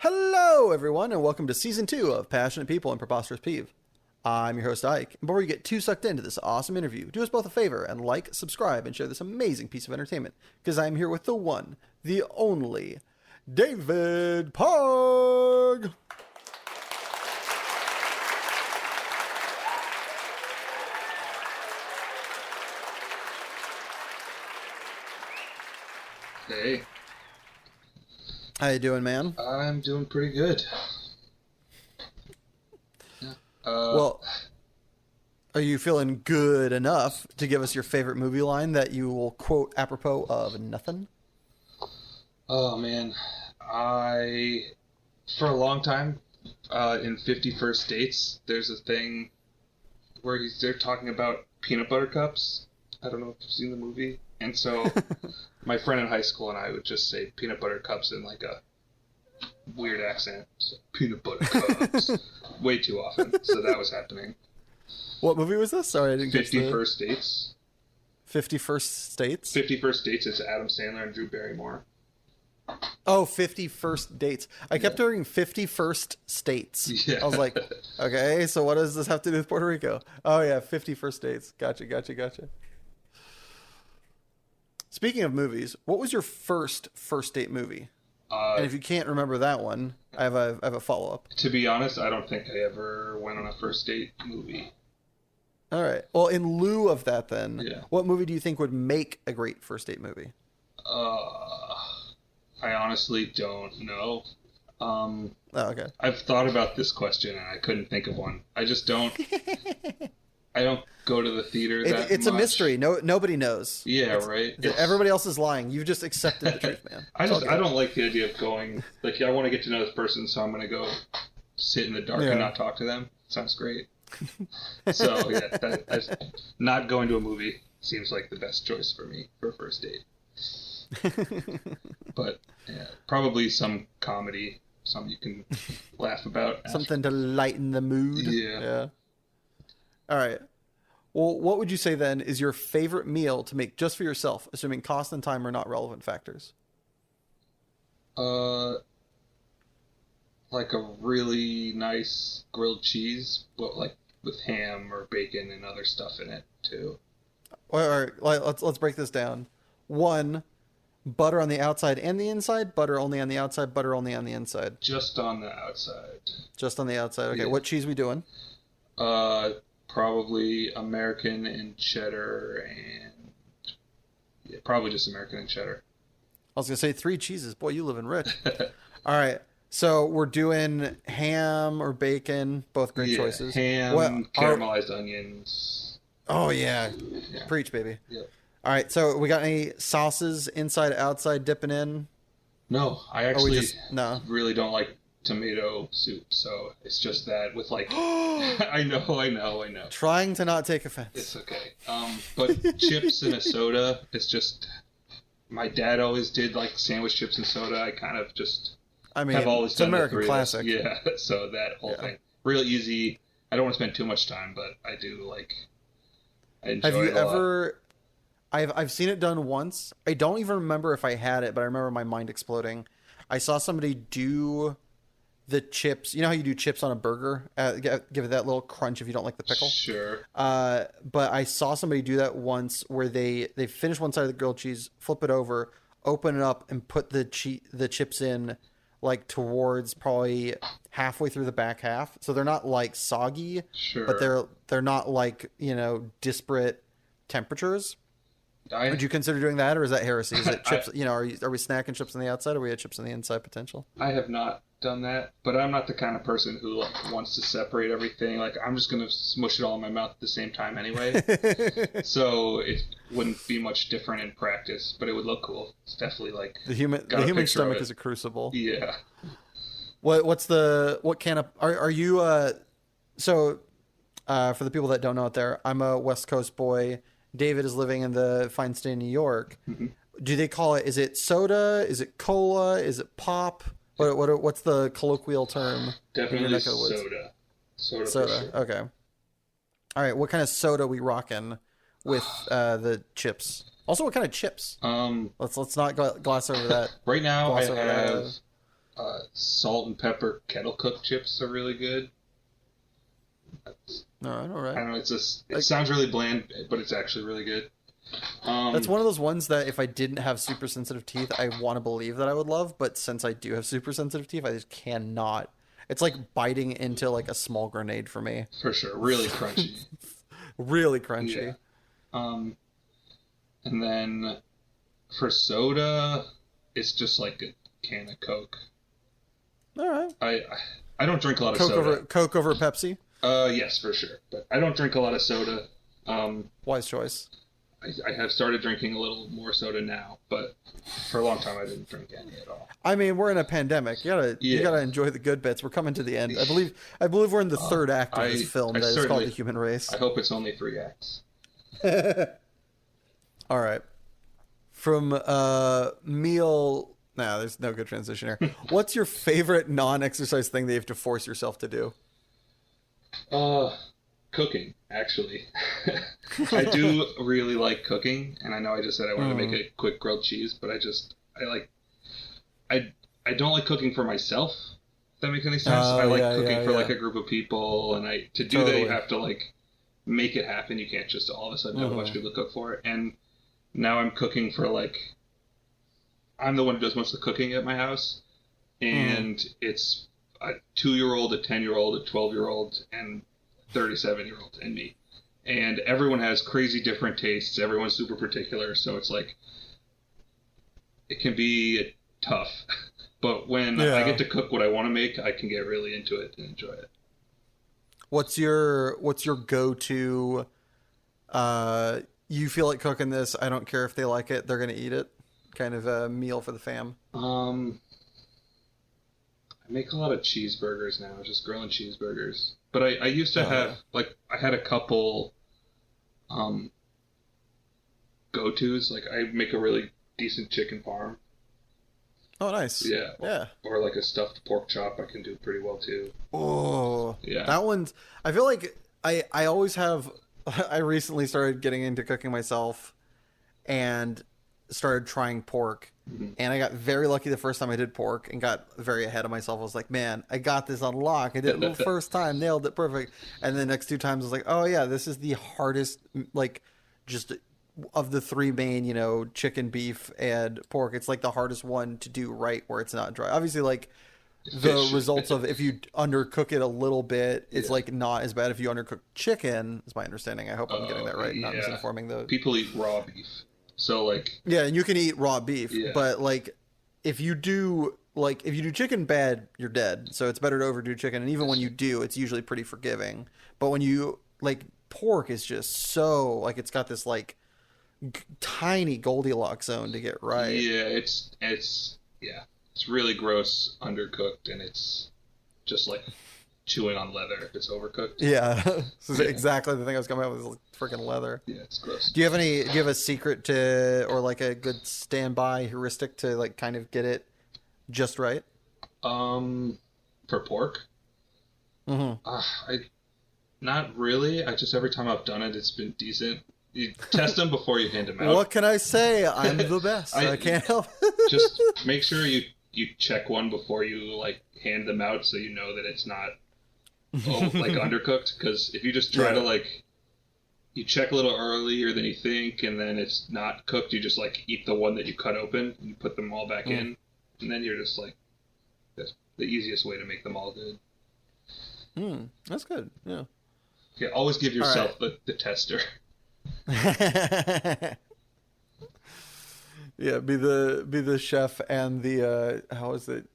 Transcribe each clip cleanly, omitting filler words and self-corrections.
Hello, everyone, and welcome to Season 2 of Passionate People and Preposterous Peeve. I'm your host, Ike, and before you get too sucked into this awesome interview, do us both a favor and like, subscribe, and share this amazing piece of entertainment, because I'm here with the one, the only, David PARGH! Hey. How you doing, man? I'm doing pretty good. Yeah. Well, are you feeling good enough to give us your favorite movie line that you will quote apropos of nothing? Oh, man. For a long time, in 50 First Dates, there's a thing where they're talking about peanut butter cups. I don't know if you've seen the movie. And so my friend in high school and I would just say peanut butter cups in like a weird accent. So, peanut butter cups. Way too often. So that was happening. What movie was this? Sorry, I didn't get 50 First Dates. 50 First States? 50 First Dates is Adam Sandler and Drew Barrymore. Oh, 50 First Dates. I kept hearing 50 First States. Yeah. I was like, okay, so what does this have to do with Puerto Rico? Oh, yeah, 50 First Dates. Gotcha. Speaking of movies, what was your first date movie? And if you can't remember that one, I have a follow-up. To be honest, I don't think I ever went on a first date movie. All right. Well, in lieu of that, then, Yeah. what movie do you think would make a great first date movie? I honestly don't know. Oh, okay. I've thought about this question and I couldn't think of one. I just don't. I don't go to the theater that It's much. a mystery. Nobody knows. Yeah, right. Everybody else is lying. You've just accepted the truth, man. I don't like the idea of going. Like, I want to get to know this person, so I'm going to go sit in the dark and not talk to them. Sounds great. So yeah, not going to a movie seems like the best choice for me for a first date. But yeah, probably some comedy, something you can laugh about. Something to lighten the mood. Yeah. All right. Well, what would you say then is your favorite meal to make just for yourself, assuming cost and time are not relevant factors? Like a really nice grilled cheese, but like with ham or bacon and other stuff in it too. All right. Let's break this down. 1, butter on the outside and the inside, butter only on the outside, butter only on the inside. Just on the outside. Just on the outside. Okay. Yeah. What cheese we doing? Probably American and cheddar, and probably just American and cheddar. I was gonna say 3 cheeses. Boy, you living rich. All right. So we're doing ham or bacon, both great choices. Ham, caramelized onions. Oh yeah. Preach, baby. Yep. All right. So we got any sauces inside, outside, dipping in? No, I actually no. really don't like tomato soup, so it's just that with like I know. Trying to not take offense. It's okay. But chips and a soda, it's just my dad always did like sandwich chips and soda. I kind of just have always it's done an American the 3 of us. classic. Yeah, so that whole thing. Real easy. I don't want to spend too much time, but I do I enjoy Have you it a lot. ever I've seen it done once. I don't even remember if I had it, but I remember my mind exploding. I saw somebody do the chips. You know how you do chips on a burger? Give it that little crunch if you don't like the pickle. Sure. But I saw somebody do that once where they finish one side of the grilled cheese, flip it over, open it up, and put the chips in like towards probably halfway through the back half. So they're not like soggy, Sure. but they're not like, disparate temperatures. Would you consider doing that, or is that heresy? Is it chips? Are we snacking chips on the outside, or we had chips on the inside potential? I have not done that, but I'm not the kind of person who wants to separate everything. Like, I'm just gonna smush it all in my mouth at the same time anyway. So it wouldn't be much different in practice, but it would look cool. It's definitely like the human stomach is a crucible. Yeah. What can of are you so for the people that don't know it there, I'm a West Coast boy. David is living in the fine state of New York. Mm-hmm. Do they call it? Is it soda? Is it cola? Is it pop? What's the colloquial term? Definitely soda. Soda. For sure. Okay. All right. What kind of soda we rocking with the chips? Also, what kind of chips? Let's not gloss over that. Right now I have Salt and pepper kettle cooked chips are really good. All right. I don't know. It sounds really bland, but it's actually really good. That's one of those ones that if I didn't have super sensitive teeth, I want to believe that I would love. But since I do have super sensitive teeth, I just cannot. It's like biting into like a small grenade for me. For sure, really crunchy. Really crunchy. Yeah. And then for soda, it's just like a can of Coke. All right. I don't drink a lot of soda. Coke over Pepsi? Yes, for sure. But I don't drink a lot of soda. Wise choice. I have started drinking a little more soda now, but for a long time I didn't drink any at all. I mean, we're in a pandemic. You gotta enjoy the good bits. We're coming to the end. I believe we're in the third act of this film that is called The Human Race. I hope it's only 3 acts. All right. From meal. Nah, there's no good transition here. What's your favorite non-exercise thing that you have to force yourself to do? Cooking, actually. I do really like cooking, and I know I just said I wanted to make a quick grilled cheese, but I don't like cooking for myself, if that makes any sense. I like cooking for like a group of people, and to do that you have to like make it happen. You can't just all of a sudden have a bunch of people to cook for it. And now I'm cooking for I'm the one who does most of the cooking at my house, and it's a 2-year-old, a 10-year-old, a 12-year-old, and 37-year-old and me. And everyone has crazy different tastes. Everyone's super particular, so it's like it can be tough. But when I get to cook what I want to make, I can get really into it and enjoy it. What's your go-to you feel like cooking this, I don't care if they like it, they're going to eat it kind of a meal for the fam? I make a lot of cheeseburgers now, just grilling cheeseburgers. But I used to have, I had a couple go-tos. Like, I make a really decent chicken parm. Oh, nice. Yeah. Yeah. Or like a stuffed pork chop I can do pretty well, too. Oh. Yeah. That one's, I feel like I always have, I recently started getting into cooking myself and started trying pork. Mm-hmm. And I got very lucky the first time I did pork and got very ahead of myself. I was like, man, I got this on lock. I did it the first time, nailed it perfect. And the next 2 times I was like, oh yeah, this is the hardest, like, just of the 3 main, chicken, beef, and pork. It's like the hardest one to do right where it's not dry. Obviously, like, the results of if you undercook it a little bit, it's like not as bad if you undercook chicken, is my understanding. I hope I'm getting that right, not misinforming the people eat raw beef. So and you can eat raw beef, but like if you do chicken bad, you're dead. So it's better to overdo chicken, and even when you do, it's usually pretty forgiving. But when you pork is just so it's got this tiny Goldilocks zone to get right. Yeah, it's really gross undercooked, and it's just like chewing on leather if it's overcooked. Yeah, this is exactly the thing I was coming up with, freaking leather. Yeah, it's gross. Do you have a secret to, or a good standby heuristic to kind of get it just right? For pork? Mm-hmm. Not really. I just, every time I've done it, it's been decent. You test them before you hand them out. What can I say? I'm the best. I can't help. Just make sure you check one before you hand them out, so you know that it's not undercooked. Because if you just try to you check a little earlier than you think, and then it's not cooked, you just eat the one that you cut open and you put them all back in, and then you're just that's the easiest way to make them all good. That's good. Yeah. Yeah. Always give yourself the tester. Yeah, be the chef and the how is it?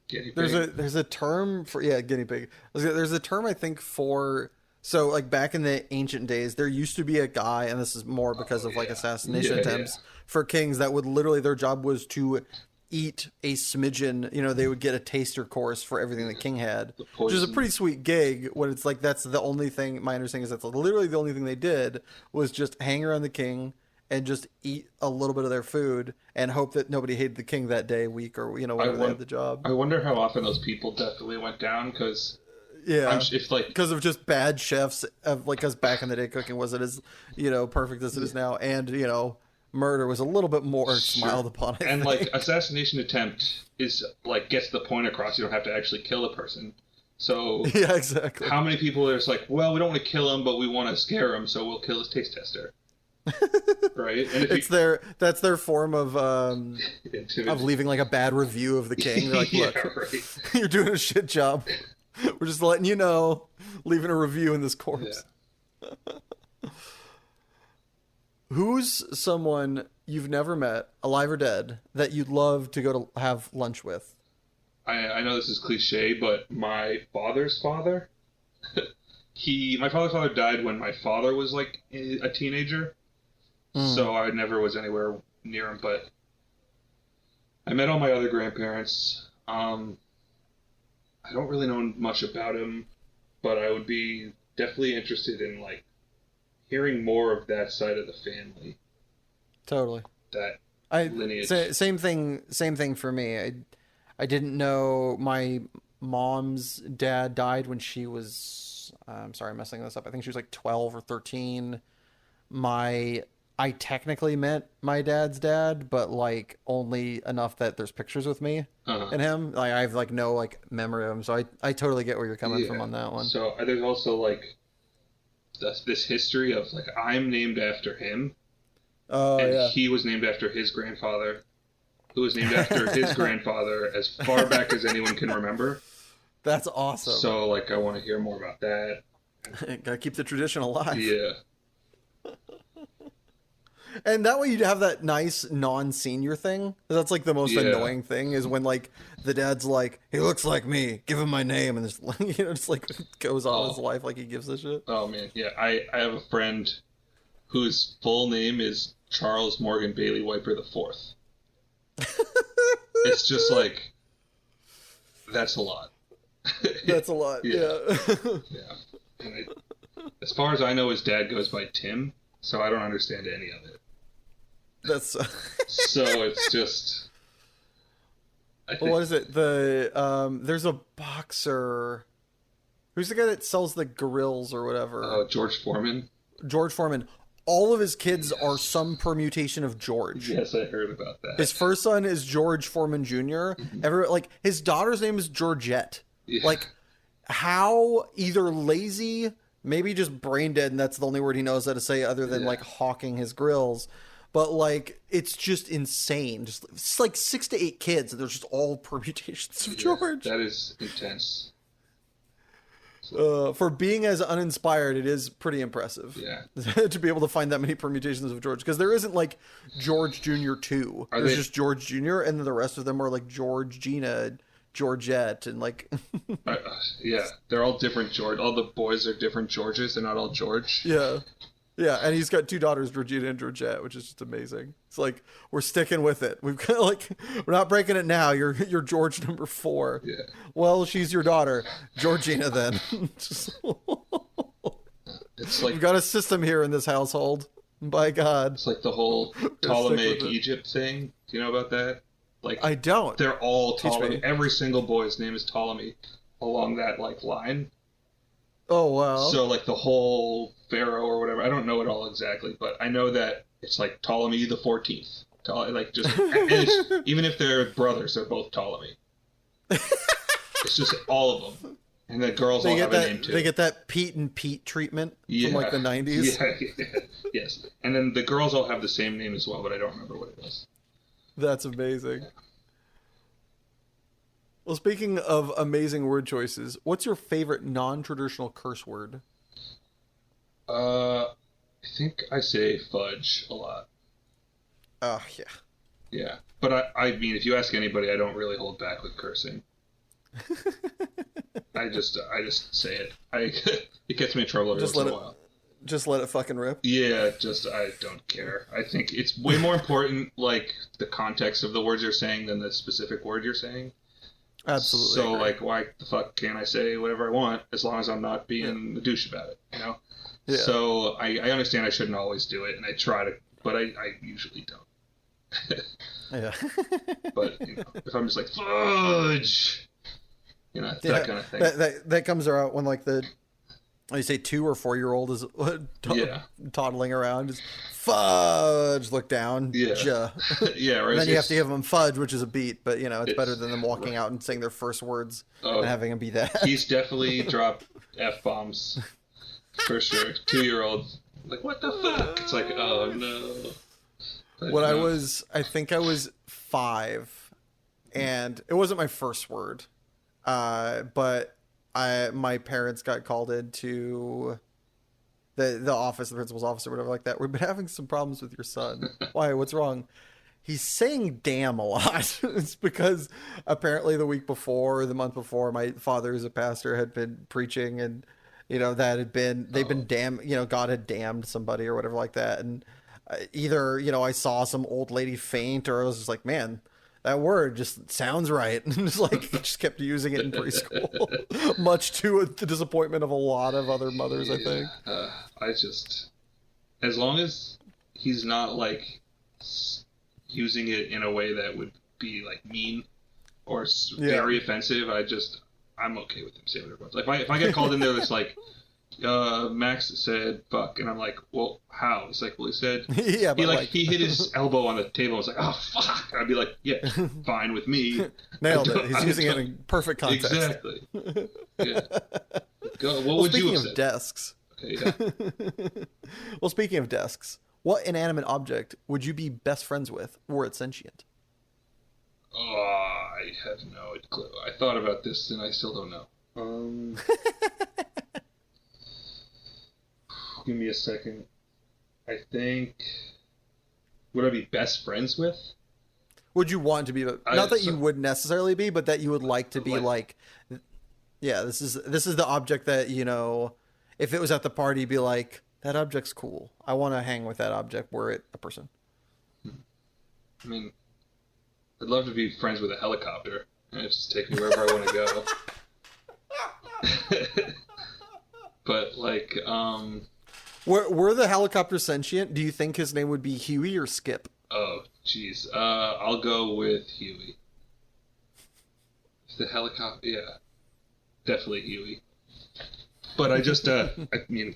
Guinea pig. There's a term for guinea pig. There's a term I think for, so back in the ancient days there used to be a guy, and this is more because of assassination attempts for kings, that would literally, their job was to eat a smidgen, they would get a taster course for everything the king had, which is a pretty sweet gig when it's that's the only thing, my understanding is that's literally the only thing they did was just hang around the king and just eat a little bit of their food and hope that nobody hated the king that day, week, or whatever they had the job. I wonder how often those people definitely went down, because because of just bad chefs, because back in the day cooking wasn't as perfect as it is now, and murder was a little bit more Sure. smiled upon. I And think. like assassination attempt is like gets the point across. You don't have to actually kill a person. So Yeah, exactly. how many people are just like, well, we don't want to kill him, but we want to scare him, so we'll kill his taste tester. Right? And if That's their form of leaving like a bad review of the king. They're like, yeah, look, right. you're doing a shit job. We're just letting you know, leaving a review in this corpse. Yeah. Who's someone you've never met, alive or dead, that you'd love to go to have lunch with? I know this is cliche, but my father's father, my father's father died when my father was like a teenager, so I never was anywhere near him. But I met all my other grandparents. I don't really know much about him, but I would be definitely interested in like hearing more of that side of the family. Totally. That lineage. Same thing for me. I didn't know my mom's dad died when she was, I'm sorry, I'm messing this up. I think she was like 12 or 13. I technically met my dad's dad, but like only enough that there's pictures with me and him. Like I have like no like memory of him, so I totally get where you're coming from on that one. So there's also like this history of like I'm named after him, and he was named after his grandfather, who was named after his grandfather as far back as anyone can remember. That's awesome. So like I want to hear more about that. Gotta keep the tradition alive. Yeah. And that way you'd have that nice non-senior thing. That's like the most annoying thing is when like the dad's like, he looks like me, give him my name, and just just like goes on his life like he gives a shit. Oh man, yeah. I have a friend whose full name is Charles Morgan Bailey Wiper the Fourth. It's just like that's a lot. That's a lot. Yeah. Yeah. And as far as I know, his dad goes by Tim, so I don't understand any of it. That's so it's just. What is it? There's a boxer. Who's the guy that sells the grills or whatever? Oh, George Foreman. George Foreman. All of his kids are some permutation of George. Yes, I heard about that. His first son is George Foreman Jr. His daughter's name is Georgette. Yeah. Like, how either lazy, maybe just brain dead, and that's the only word he knows how to say other than like hawking his grills. But like, it's just insane. It's like 6 to 8 kids, and they're just all permutations of George. That is intense. For being as uninspired, it is pretty impressive. Yeah. To be able to find that many permutations of George, because there isn't like George Jr. 2. There's just George Jr. and then the rest of them are like George, Gina, Georgette, and like. Yeah, they're all different George. All the boys are different Georges. They're not all George. Yeah. Yeah, and he's got 2 daughters, Georgina and Georgette, which is just amazing. It's like we're sticking with it. We've got like we're not breaking it now. You're George number 4. Yeah. Well, she's your daughter, Georgina. Then It's like we've got a system here in this household. By God, it's like the whole Ptolemaic Egypt thing. Do you know about that? Like I don't. They're all Ptolemy. Every single boy's name is Ptolemy along that like line. Oh wow. So like the whole pharaoh or whatever, I don't know it all exactly, but I know that it's like Ptolemy the 14th. Like just even if they're brothers, they're both Ptolemy. It's just all of them, and the girls all have a name too. They get that Pete and Pete treatment from like the 90s. Yeah. Yes, and then the girls all have the same name as well, but I don't remember what it is. That's amazing. Well, speaking of amazing word choices, what's your favorite non-traditional curse word? I think I say fudge a lot. Oh, yeah. Yeah. But I mean, if you ask anybody, I don't really hold back with cursing. I just say it. It gets me in trouble every once in a while. Just let it fucking rip? Yeah, I don't care. I think it's way more important, like, the context of the words you're saying than the specific word you're saying. Absolutely. So, like, why the fuck can't I say whatever I want as long as I'm not being a douche about it, you know? Yeah. So, I understand I shouldn't always do it, and I try to, but I usually don't. Yeah. But, you know, if I'm just like, fudge, you know, that kind of thing. That comes out when, like, the You say 2 or 4-year-old is Yeah. toddling around. Just fudge, look down. Yeah. Ja. Yeah, right. And then you have to give them fudge, which is a beat, but it's better than them walking right. out and saying their first words Oh, and having them be that. He's definitely dropped F-bombs for sure. 2-year-old, like, what the fuck? It's like, oh no. But, When no. I think I was 5, and it wasn't my first word, but my parents got called into the office, the principal's office or whatever like that. We've been having some problems with your son. Why? What's wrong? He's saying damn a lot. It's because apparently the week before, the month before, my father, who's a pastor, had been preaching, and that had been, they've been God had damned somebody or whatever like that. And either I saw some old lady faint, or I was just like, man, that word just sounds right. And just kept using it in preschool, much to the disappointment of a lot of other mothers, I think. As long as he's not like using it in a way that would be like mean or very offensive, I'm okay with him saying whatever he wants. Like if I get called in there, that's like, Max said fuck, and I'm like, well, how? It's like, well, he said he hit his elbow on the table and was like, oh fuck, and I'd be like, yeah, fine with me. Nailed it. He's using it in perfect context. Exactly. Yeah. What would you have said? Speaking of desks. Okay, yeah. Well, speaking of desks, what inanimate object would you be best friends with were it sentient? Oh, I have no clue. I thought about this and I still don't know. Give me a second. I think... Would I be best friends with? Would you want to be... Not that you would necessarily be, but that you would like to be like... Yeah, this is the object that, if it was at the party, be like, that object's cool. I want to hang with that object were it a person. I mean, I'd love to be friends with a helicopter and just take me wherever I want to go. But, like, Were the helicopter sentient? Do you think his name would be Huey or Skip? Oh, jeez. I'll go with Huey. The helicopter, yeah. Definitely Huey. But I just, I mean,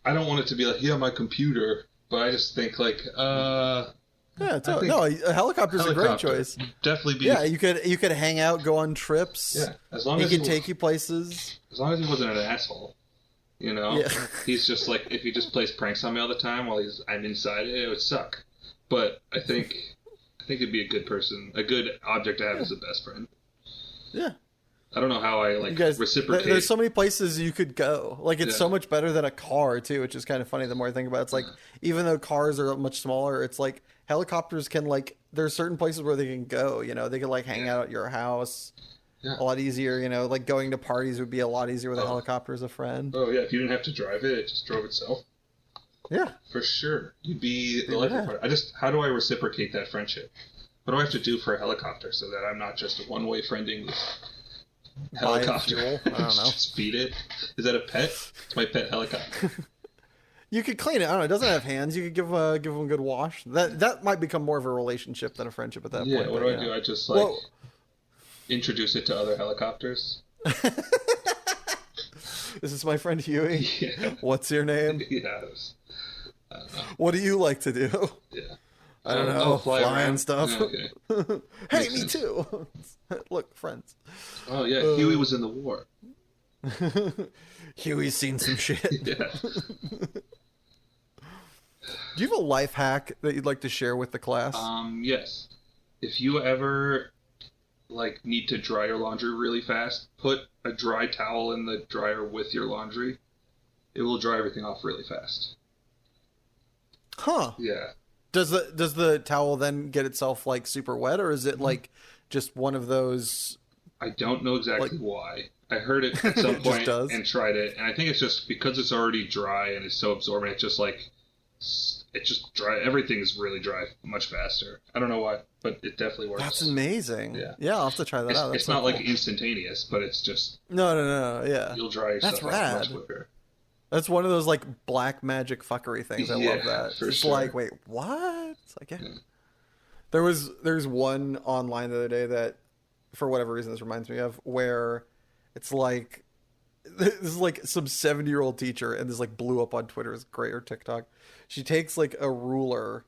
I don't want it to be like, yeah, my computer, but I just think like, yeah, a helicopter's a great choice. Definitely be. Yeah, you could hang out, go on trips. Yeah, as long he as could take you places. As long as he wasn't an asshole, Yeah. He's just like, if he just plays pranks on me all the time while I'm inside it would suck. But I think it'd be a good person, a good object to have as a best friend. Yeah. I don't know how I reciprocate. There's so many places you could go. Like it's so much better than a car too, which is kind of funny the more I think about it. It's like even though cars are much smaller, it's like helicopters can there's certain places where they can go, they can hang out at your house a lot easier, like going to parties would be a lot easier with a helicopter as a friend. Oh yeah, if you didn't have to drive it, it just drove itself. Yeah. For sure. You'd be the life part. How do I reciprocate that friendship? What do I have to do for a helicopter so that I'm not just a one-way friending this helicopter? I don't know. Just feed it. Is that a pet? It's my pet helicopter. You could clean it. I don't know. It doesn't have hands. You could give them a good wash. That might become more of a relationship than a friendship at that point. Yeah. What do I do? I just introduce it to other helicopters. This is my friend Huey. Yeah. What's your name? Yes. What do you like to do? Yeah. I don't know. Fly and stuff. Yeah, okay. Hey, me too. Look, friends. Oh yeah, Huey was in the war. Huey's seen some shit. Yeah. Do you have a life hack that you'd like to share with the class? Yes. If you ever need to dry your laundry really fast, put a dry towel in the dryer with your laundry. It will dry everything off really fast. Huh. Yeah. Does the towel then get itself super wet, or is it just one of those? I don't know exactly why. I heard it at some point and tried it, and I think it's just because it's already dry and it's so absorbent. It just dry. Everything is really dry much faster. I don't know why, but it definitely works. That's amazing. Yeah, I'll have to try that out. It's not instantaneous, but it's just no. Yeah, you'll dry your stuff out much quicker. That's one of those black magic fuckery things. I love that. For it's sure. Wait, what? It's There's one online the other day that, for whatever reason, this reminds me of, where it's this is like some 70-year-old teacher, and this like blew up on Twitter. It's great, or TikTok. She takes like a ruler,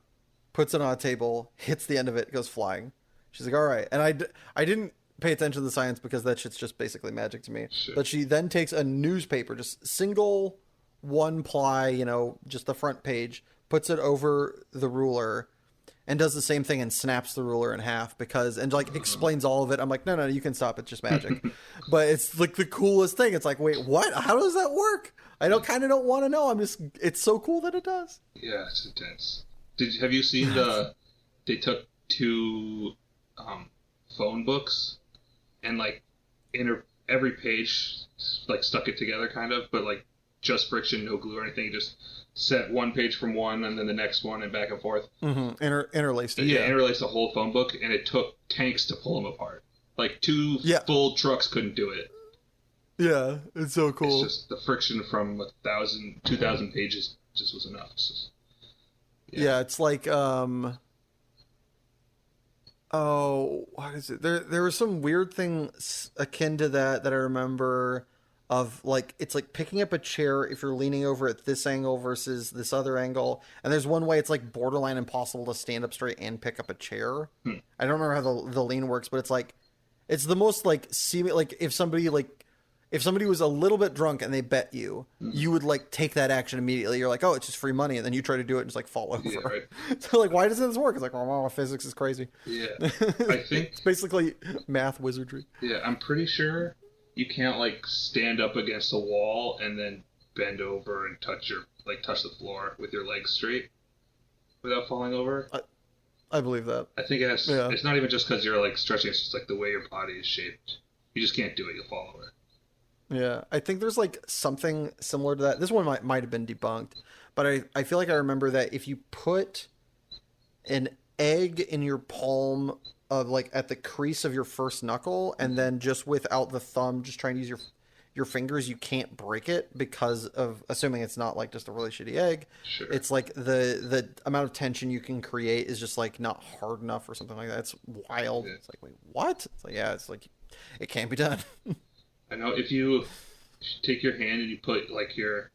puts it on a table, hits the end of it, goes flying. She's like, all right. And I didn't pay attention to the science because that shit's just basically magic to me. Sure. But she then takes a newspaper, just single one ply, just the front page, puts it over the ruler, and does the same thing and snaps the ruler in half and like explains all of it. I'm like, no, you can stop. It's just magic. But it's like the coolest thing. It's like, wait, what? How does that work? I don't want to know. It's so cool that it does. Yeah, it's intense. Have you seen they took two phone books and like every page like stuck it together kind of, but like just friction, no glue or anything, just set one page from one and then the next one and back and forth. Mm-hmm. Interlaced it. Yeah, interlaced the whole phone book, and it took tanks to pull them apart. Like two full trucks couldn't do it. Yeah, it's so cool. It's just the friction from 2,000 pages just was enough. Yeah, it's like what is it? There was some weird thing akin to that I remember of like, it's like picking up a chair if you're leaning over at this angle versus this other angle. And there's one way it's like borderline impossible to stand up straight and pick up a chair. I don't remember how the lean works, but it's like, it's the most like if somebody was a little bit drunk and they bet you, you would like take that action immediately. You're like, oh, it's just free money. And then you try to do it and just like fall over. Yeah, right. So like, why doesn't this work? It's like, oh, physics is crazy. Yeah. I think it's basically math wizardry. Yeah. I'm pretty sure you can't like stand up against a wall and then bend over and touch the floor with your legs straight without falling over. I believe that. I think it's not even just because you're like stretching, it's just like the way your body is shaped. You just can't do it, you'll fall over. Yeah, I think there's like something similar to that. This one might have been debunked, but I feel like I remember that if you put an egg in your palm of like at the crease of your first knuckle, and then just without the thumb, just trying to use your fingers, you can't break it because of, assuming it's not like just a really shitty egg. Sure. It's like the amount of tension you can create is just like not hard enough or something like that. It's wild. Yeah. It's like, wait, what? It's like, yeah, it's like it can't be done. I know if you take your hand and you put your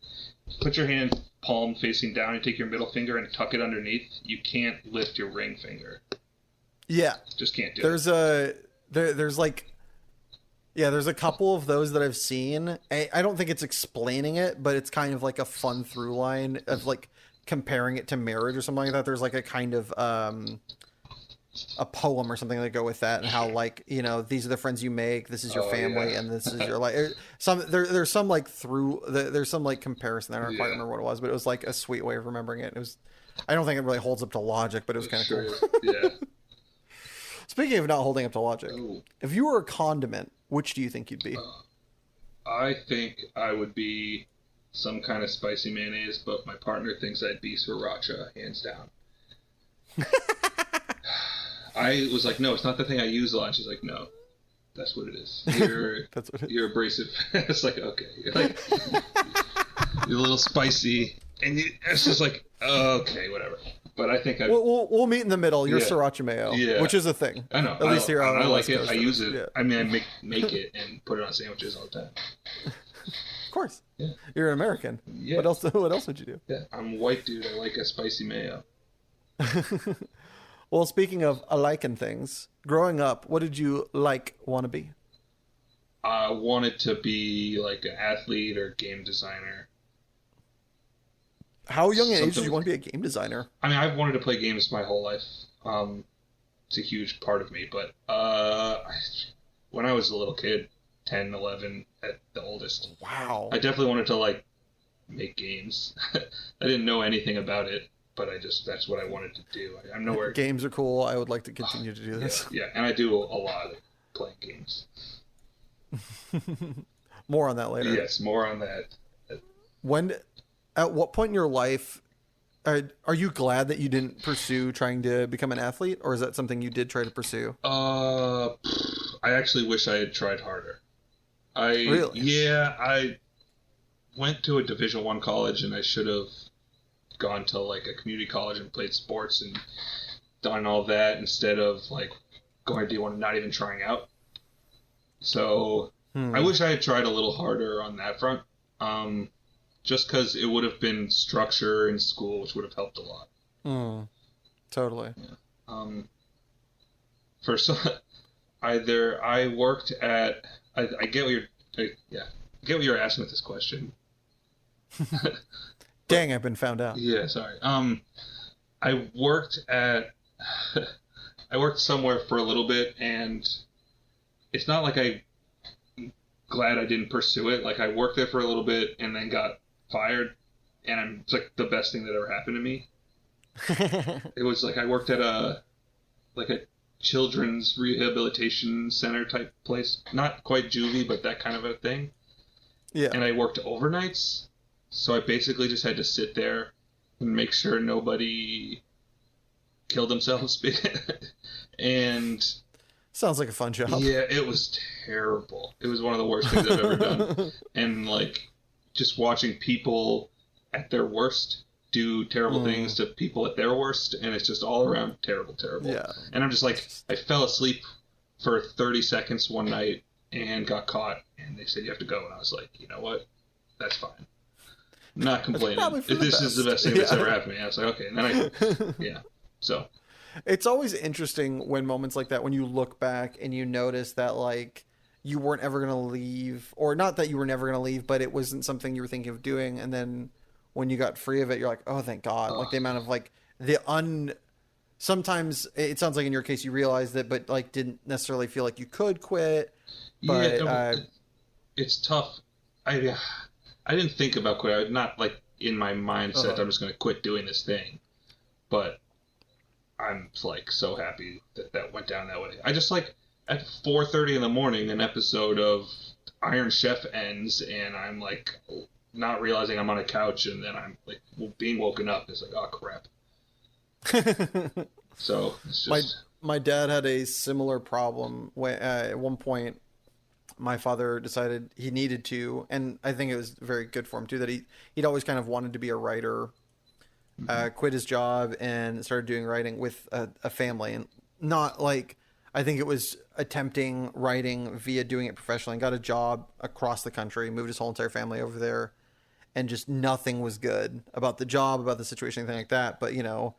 hand palm facing down and take your middle finger and tuck it underneath, you can't lift your ring finger. Yeah. Just can't do it. There's a couple of those that I've seen. I don't think it's explaining it, but it's kind of like a fun through line of like comparing it to marriage or something like that. There's like a kind of a poem or something that go with that, and how like, these are the friends you make, this is your family, and this is your like there's some like there's some like comparison there. I don't quite remember what it was, but it was like a sweet way of remembering it. It was, I don't think it really holds up to logic, but it was kind of cool. Yeah. Speaking of not holding up to logic, if you were a condiment, which do you think you'd be? I think I would be some kind of spicy mayonnaise, but my partner thinks I'd be sriracha, hands down. I was like, no, it's not the thing I use a lot. And she's like, no, that's what it is. You're abrasive. It's like, okay. You're a little spicy. And it's just like, okay, whatever. But I think we'll meet in the middle. You're sriracha mayo, which is a thing. I know. At least here on I the like West it. Coast. I use it. Yeah. I mean, I make it and put it on sandwiches all the time. Of course. Yeah. You're an American. Yeah. What else would you do? Yeah. I'm a white dude. I like a spicy mayo. Well, speaking of liking things, growing up, what did you want to be? I wanted to be like an athlete or game designer. How young an age did you want to be a game designer? I mean, I've wanted to play games my whole life. It's a huge part of me. But when I was a little kid, 10, 11 at the oldest. Wow. I definitely wanted to make games. I didn't know anything about it, but that's what I wanted to do. I'm nowhere. Games are cool. I would like to continue to do this. Yeah, and I do a lot of playing games. More on that later. Yes, more on that. At what point in your life are you glad that you didn't pursue trying to become an athlete, or is that something you did try to pursue? I actually wish I had tried harder. Really? Yeah, I went to a Division I college, and I should have gone to a community college and played sports and done all that instead of going to D1 and not even trying out. So I wish I had tried a little harder on that front. Just because it would have been structure in school, which would have helped a lot. Totally. Yeah. For some, either I worked at. I get what you're. I get what you're asking with this question. Dang, I've been found out. Yeah, sorry. I worked at. I worked somewhere for a little bit, and it's not like I'm glad I didn't pursue it. Like, I worked there for a little bit and then got fired, and it's like the best thing that ever happened to me. It was like I worked at a children's rehabilitation center type place, not quite juvie, but that kind of a thing. Yeah. And I worked overnights, so I basically just had to sit there and make sure nobody killed themselves. And sounds like a fun job. yeah, it was terrible. It was one of the worst things I've ever done. And like just watching people at their worst do terrible things to people at their worst, and it's just all around terrible. Yeah. And I'm just like, I fell asleep for 30 seconds one night and got caught, and they said you have to go, and I was like, you know what, that's fine. I'm not complaining. This is the best thing that's ever happened to me. I was like, okay, and then so it's always interesting when moments like that, when you look back and you notice that like you weren't ever going to leave, or not that you were never going to leave, but it wasn't something you were thinking of doing, and then when you got free of it, you're like, oh, thank God. Like the amount of like sometimes it sounds like in your case you realized it, but like didn't necessarily feel like you could quit. But it's tough. I didn't think about quit. I was not like in my mindset I'm just going to quit doing this thing. But I'm like so happy that went down that way. I just like at 4:30 in the morning an episode of Iron Chef ends, and I'm like not realizing I'm on a couch, and then I'm like being woken up. It's like, oh crap. So it's just... my dad had a similar problem when at one point my father decided he needed to, and I think it was very good for him too, that he'd always kind of wanted to be a writer, quit his job and started doing writing with a family, and not like, I think it was attempting writing via doing it professionally, and got a job across the country, moved his whole entire family over there, and just nothing was good about the job, about the situation, anything like that. But, you know,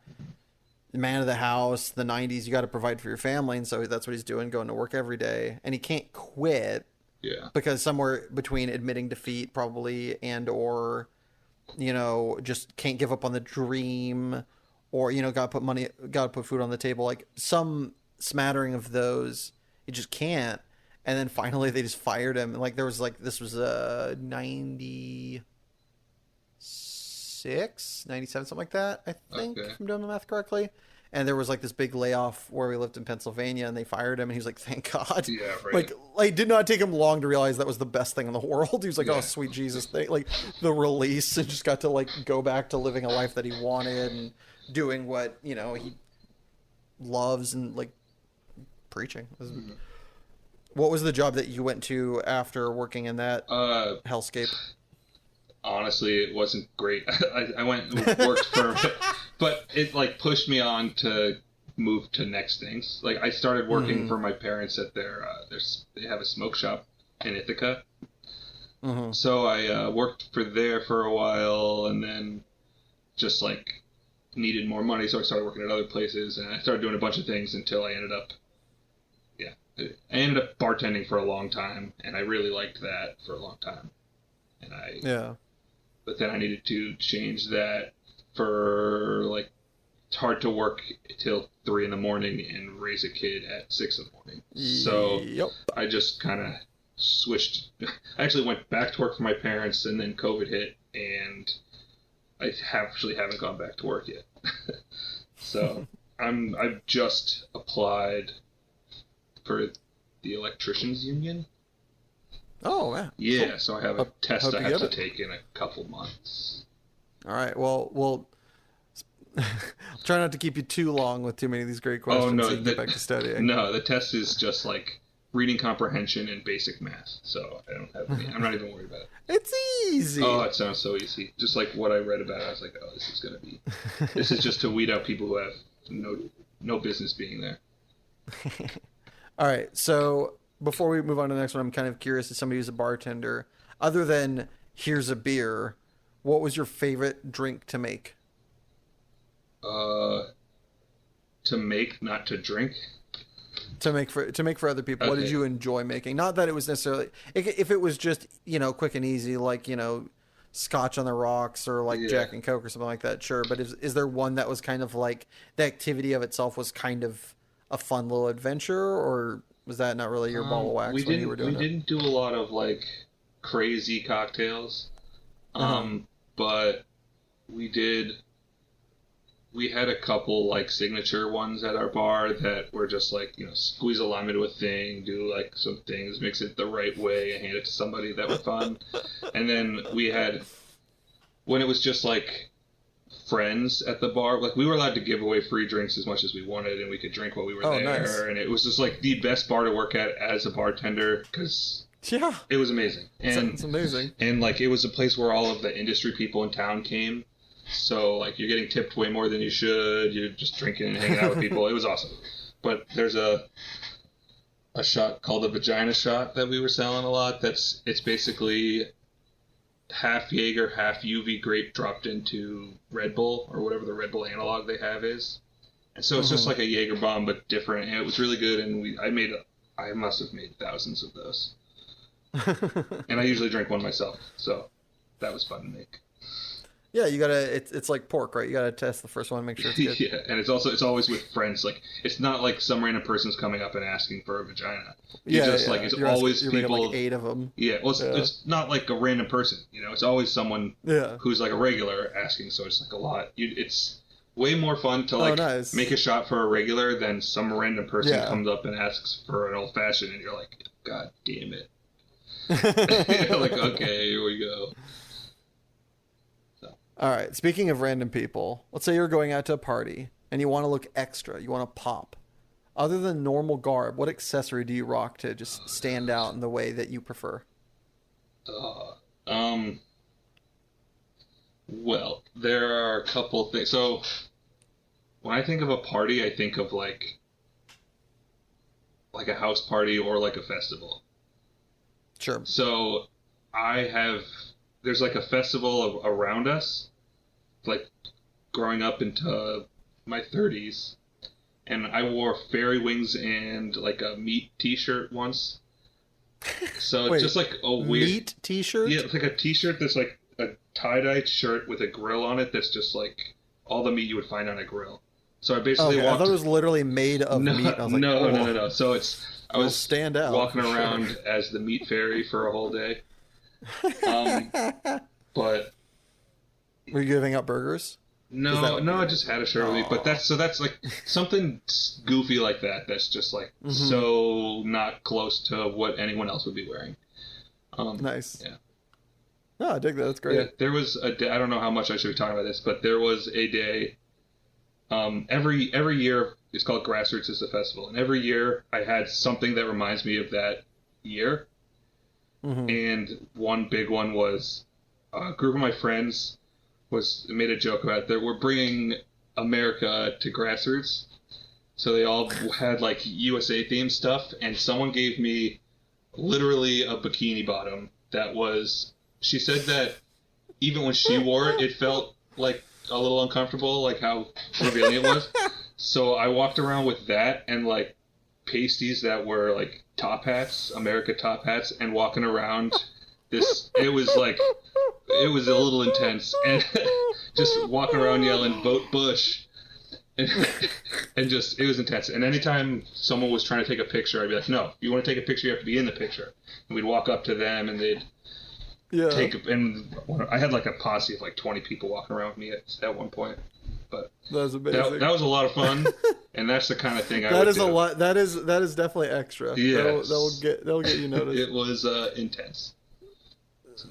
the man of the house, the 90s, you got to provide for your family. And so that's what he's doing, going to work every day. And he can't quit. Yeah. Because somewhere between admitting defeat probably and or, you know, just can't give up on the dream, or, you know, got to put food on the table. Like some smattering of those, you just can't. And then finally they just fired him. Like there was like, this was 96, 97, something like that, I think, if I'm doing the math correctly. And there was like this big layoff where we lived in Pennsylvania, and they fired him, and he was like, thank God. Yeah, right. Like it did not take him long to realize that was the best thing in the world. He was like, oh, sweet Jesus. Like the release, and just got to like go back to living a life that he wanted and doing what, you know, he loves, and like preaching. What was the job that you went to after working in that hellscape? Honestly, it wasn't great. I went and worked for, but it like pushed me on to move to next things. Like I started working for my parents at they have a smoke shop in Ithaca. So I worked there for a while, and then just like needed more money, so I started working at other places, and I started doing a bunch of things until I ended up bartending for a long time, and I really liked that for a long time. And but then I needed to change that for like, it's hard to work till 3 a.m. and raise a kid at 6 a.m. So I just kind of switched. I actually went back to work for my parents, and then COVID hit, and I actually haven't gone back to work yet. So I've just applied for the electricians union. Oh, yeah. Yeah, cool. so I have a test I have to take in a couple months. All right. Well, we'll try not to keep you too long with too many of these great questions. Oh, no. So you can get back to studying. No, the test is just like reading comprehension and basic math. So I'm not even worried about it. It's easy. Oh, it sounds so easy. Just like what I read about it, I was like, oh, this is just to weed out people who have no business being there. All right. So before we move on to the next one, I'm kind of curious as somebody who's a bartender, other than here's a beer, what was your favorite drink to make? To make, not to drink. To make for other people. Okay. What did you enjoy making? Not that it was necessarily, if it was just, quick and easy, like, Scotch on the rocks or like Jack and Coke or something like that, sure. But is there one that was kind of like the activity of itself was kind of a fun little adventure, or was that not really your ball of wax when you were doing it? We didn't do a lot of like crazy cocktails, but we had a couple like signature ones at our bar that were just like, squeeze a lime into a thing, do like some things, mix it the right way, and hand it to somebody that were fun. And then we had, when it was just like friends at the bar, like we were allowed to give away free drinks as much as we wanted, and we could drink while we were there. Nice. And it was just like the best bar to work at as a bartender because it was amazing. And it's amazing. And like it was a place where all of the industry people in town came. So, like, you're getting tipped way more than you should. You're just drinking and hanging out with people. It was awesome. But there's a shot called the vagina shot that we were selling a lot. It's basically half Jaeger, half UV grape dropped into Red Bull, or whatever the Red Bull analog they have is. And so it's just like a Jaeger bomb, but different. And it was really good, and I must have made thousands of those. And I usually drink one myself, so that was fun to make. Yeah, you gotta. It's like pork, right? You gotta test the first one, make sure it's good. Yeah, and it's always with friends. Like it's not like some random person's coming up and asking for a vagina. Like it's always people. Like 8 of them. Yeah, well, it's not like a random person. It's always someone who's like a regular asking. So it's like a lot. It's way more fun to like make a shot for a regular than some random person comes up and asks for an old fashioned, and you're like, God damn it. Like, okay, here we go. All right. Speaking of random people, let's say you're going out to a party and you want to look extra. You want to pop. Other than normal garb, what accessory do you rock to just stand out in the way that you prefer? Well, there are a couple things. So when I think of a party, I think of like a house party or like a festival. Sure. So there's like a festival around us, like growing up into my 30s, and I wore fairy wings and like a meat t-shirt once. So it's just like a weird meat t-shirt? Yeah, it's like a t-shirt that's like a tie-dye shirt with a grill on it that's just like all the meat you would find on a grill. So I basically I thought it was literally made of meat. I was like, no. So I was stand out. walking around as the meat fairy for a whole day. But were you giving up burgers? No, I just had a shirt with me. But that's like something goofy like that. That's just like so not close to what anyone else would be wearing. Nice. Yeah. No, I dig that. That's great. Yeah, there was a day. I don't know how much I should be talking about this, but there was a day. Every year it's called Grassroots is a festival, and every year I had something that reminds me of that year. And one big one was a group of my friends made a joke about that we're bringing America to Grassroots. So they all had like USA themed stuff, and someone gave me literally a bikini bottom that was, she said that even when she wore it, it felt like a little uncomfortable, like how revealing it was. So I walked around with that and like pasties that were like top hats, America top hats, and walking around it was a little intense, and just walking around yelling "Vote Bush," and just, it was intense. And anytime someone was trying to take a picture, I'd be like, no, you want to take a picture, you have to be in the picture. And we'd walk up to them, and they'd and I had like a posse of like 20 people walking around with me at one point. But that was amazing. That was a lot of fun, and that's the kind of thing I would do. A lot. That is definitely extra. Yeah, that'll get you noticed. It was intense.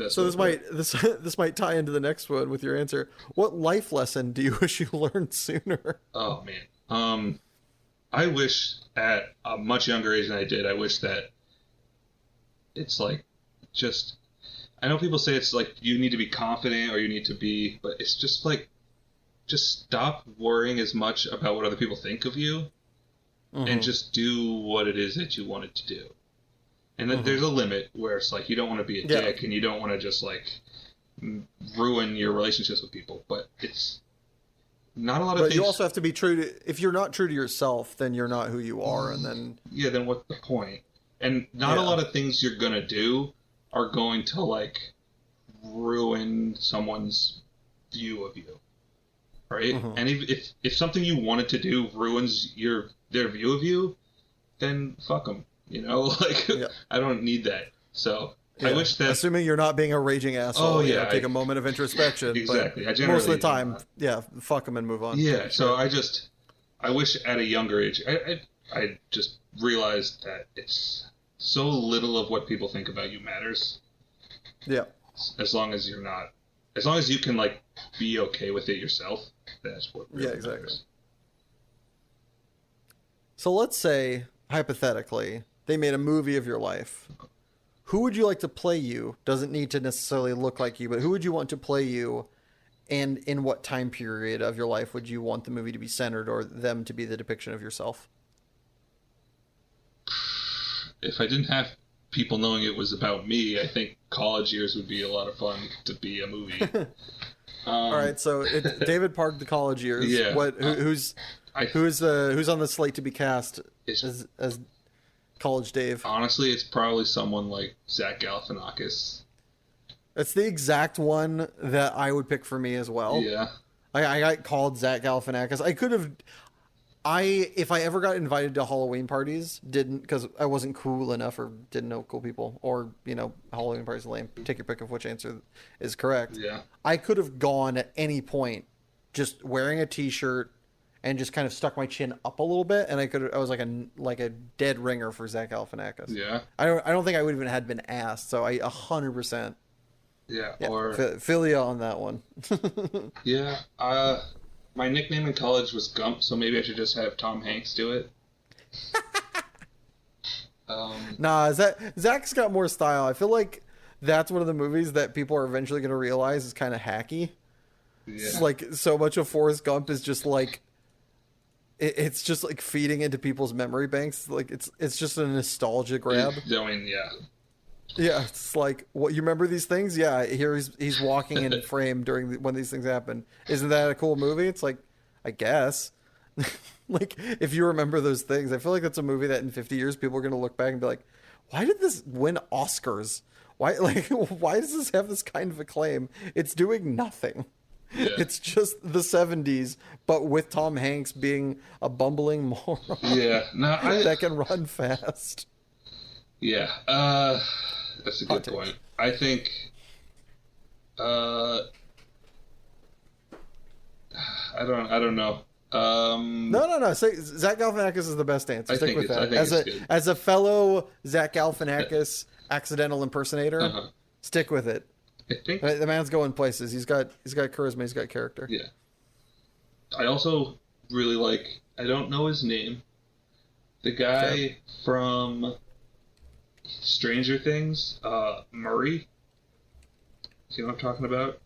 So this might tie into the next one with your answer. What life lesson do you wish you learned sooner? Oh man, I wish at a much younger age than I did. I wish that it's like just. I know people say it's like you need to be confident or you need to be, but it's just like. Just stop worrying as much about what other people think of you, and just do what it is that you wanted to do. And then there's a limit where it's like you don't want to be a dick and you don't want to just like ruin your relationships with people. But it's not a lot of things. But you also have to be true to. If you're not true to yourself, then you're not who you are, and then then what's the point? And not a lot of things you're gonna do are going to like ruin someone's view of you, right? And if something you wanted to do ruins their view of you, then fuck them. You know, like I don't need that. So I wish that, assuming you're not being a raging asshole, take a moment of introspection. Exactly. But most of the time, fuck them and move on. Yeah. So I wish at a younger age, I just realized that it's so little of what people think about you matters. Yeah. As long as you can like be okay with it yourself, that's what really matters. So let's say, hypothetically, they made a movie of your life. Who would you like to play you? Doesn't need to necessarily look like you, but who would you want to play you? And in what time period of your life would you want the movie to be centered, or them to be the depiction of yourself? If I didn't have people knowing it was about me, I think college years would be a lot of fun to be a movie. All right, so David PARGH, the college years. Yeah. Who's on the slate to be cast as College Dave? Honestly, it's probably someone like Zach Galifianakis. That's the exact one that I would pick for me as well. Yeah. I got called Zach Galifianakis. I could have... if I ever got invited to Halloween parties, didn't, because I wasn't cool enough or didn't know cool people, or, Halloween parties are lame. Take your pick of which answer is correct. Yeah. I could have gone at any point just wearing a t-shirt and just kind of stuck my chin up a little bit, and I was like a dead ringer for Zach Galifianakis. Yeah. I don't think I would even had been asked, so I 100%. Yeah. Or Philia on that one. Yeah. My nickname in college was Gump, so maybe I should just have Tom Hanks do it. Nah, Zach's got more style. I feel like that's one of the movies that people are eventually going to realize is kind of hacky. Yeah. It's like so much of Forrest Gump is just like it's just like feeding into people's memory banks. Like it's just a nostalgia grab. I mean, yeah. Yeah, it's like, what, you remember these things? Yeah, here he's walking in frame when these things happen. Isn't that a cool movie? It's like, I guess. Like, if you remember those things, I feel like that's a movie that in 50 years people are going to look back and be like, why did this win Oscars? Why does this have this kind of acclaim? It's doing nothing. Yeah. It's just the 70s, but with Tom Hanks being a bumbling moron. Yeah, that can run fast. Yeah, that's a good point. I think, I don't know. No. Say Zach Galifianakis is the best answer. Stick with that. As a fellow Zach Galifianakis accidental impersonator, stick with it. I think the man's going places. He's got charisma. He's got character. Yeah. I also really like. I don't know his name. The guy from Stranger Things, Murray. See what I'm talking about?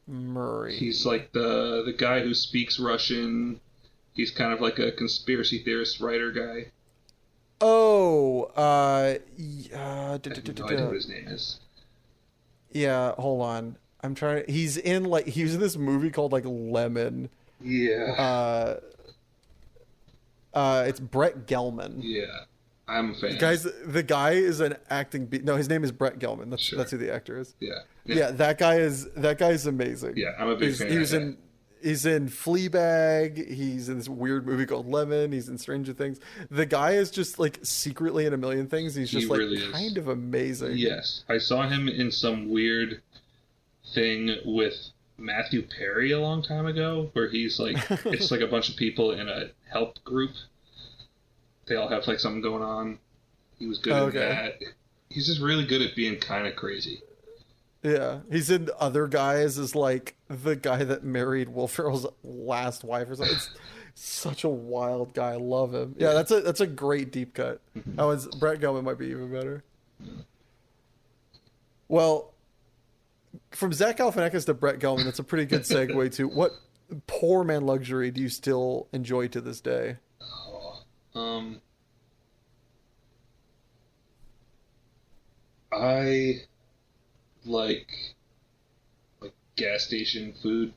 Murray. He's like the guy who speaks Russian. He's kind of like a conspiracy theorist writer guy. Oh, I have no idea what his name is. Yeah, hold on. I'm trying. He was in this movie called like Lemon. Yeah. It's Brett Gelman. Yeah. I'm a fan. The guy is an acting. No, his name is Brett Gelman. That's who the actor is. Yeah. That guy is amazing. Yeah, I'm a big fan. He's in Fleabag. He's in this weird movie called Lemon. He's in Stranger Things. The guy is just like secretly in a million things. He's just really kind of amazing. Yes, I saw him in some weird thing with Matthew Perry a long time ago, where he's like, it's like a bunch of people in a help group. They all have like something going on. He was good at that. He's just really good at being kind of crazy. Yeah, he's in Other Guys as like the guy that married Will Ferrell's last wife or something. It's such a wild guy. I love him. Yeah, that's a great deep cut. Brett Gelman might be even better. Well, from Zach Galifianakis to Brett Gelman, that's a pretty good segue to what Poor Man Luxury do you still enjoy to this day? I like gas station food,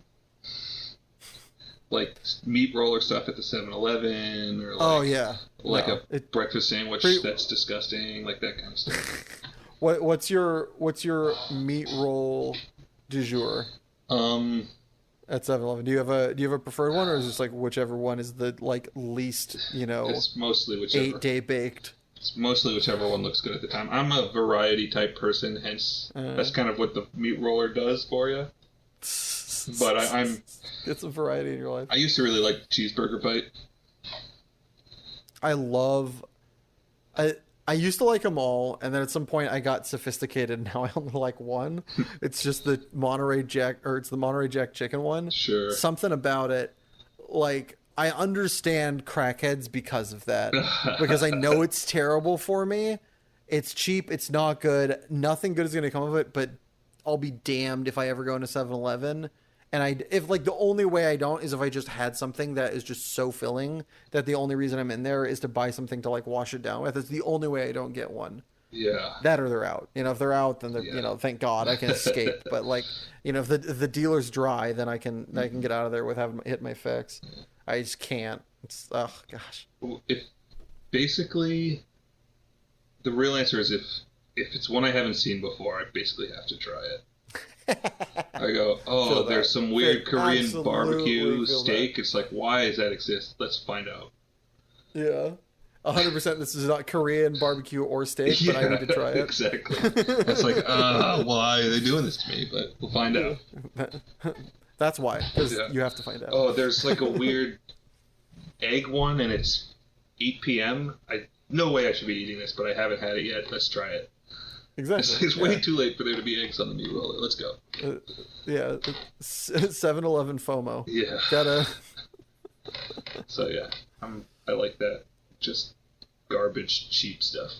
like meat roller stuff at the 7-Eleven, or Oh yeah, like no, a breakfast sandwich that's disgusting, like that kind of stuff. What's your meat roll du jour Um, at 7-Eleven? Do you have a preferred one, or is this like whichever one is the like least it's mostly whichever. 8-day baked? It's mostly whichever one looks good at the time. I'm a variety type person, hence that's kind of what the meat roller does for you. But I'm it's a variety in your life. I used to really like cheeseburger bite. I used to like them all, and then at some point I got sophisticated. Now I only like one. It's just the Monterey Jack, or it's the Monterey Jack chicken one. Sure. Something about it, like I understand crackheads because of that, because I know it's terrible for me. It's cheap. It's not good. Nothing good is going to come of it. But I'll be damned if I ever go into 7-Eleven. And if like the only way I don't is if I just had something that is just so filling that the only reason I'm in there is to buy something to like wash it down with. It's the only way I don't get one. Yeah. That or they're out. If they're out, then thank God I can escape. But like, if the dealer's dry, then I can get out of there with having hit my fix. I just can't. It's gosh. If basically the real answer is if it's one I haven't seen before, I basically have to try it. I go, there's some weird Korean barbecue steak. It's like, why does that exist? Let's find out. Yeah. 100% this is not Korean barbecue or steak, but I need to try it. Exactly. It's like, why are they doing this to me? But we'll find out. That's why, because you have to find out. Oh, there's like a weird egg one, and it's 8 p.m. No way I should be eating this, but I haven't had it yet. Let's try it. Exactly. It's way too late for there to be eggs on the meat roller. Let's go. 7-Eleven FOMO. Yeah. Gotta. So yeah, I like that. Just garbage, cheap stuff.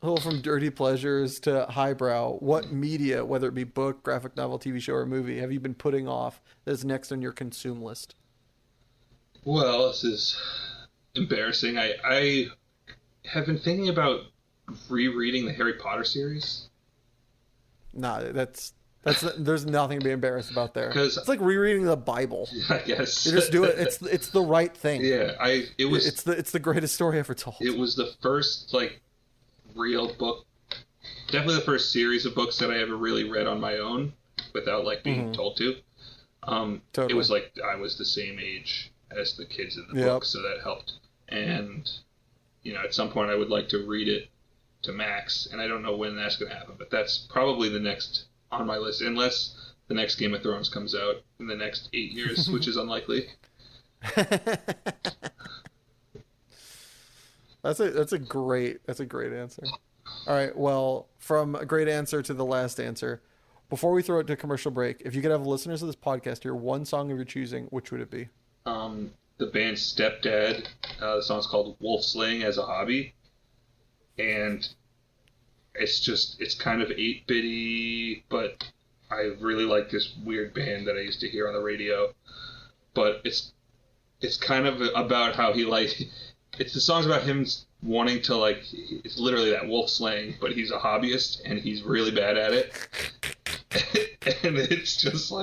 Oh, from dirty pleasures to highbrow, what media, whether it be book, graphic novel, TV show, or movie, have you been putting off that's next on your consume list? Well, this is embarrassing. I have been thinking about rereading the Harry Potter series. Nah, that's there's nothing to be embarrassed about there. It's like rereading the Bible. I guess you just do it. It's the right thing. Yeah, it's the greatest story ever told. It was the first like real book, definitely the first series of books that I ever really read on my own without like being told to. Totally. It was like I was the same age as the kids in the book, so that helped. And at some point I would like to read it to Max, and I don't know when that's going to happen, but that's probably the next on my list, unless the next Game of Thrones comes out in the next 8 years, which is unlikely. That's a great answer. All right, well, from a great answer to the last answer, before we throw it to commercial break, if you could have listeners of this podcast hear one song of your choosing, which would it be? The band Stepdad. The song's called Wolf Slaying as a Hobby. And it's kind of 8-bitty, but I really like this weird band that I used to hear on the radio. But it's kind of about how he it's the song's about him wanting to it's literally that wolf slaying, but he's a hobbyist and he's really bad at it. And it's just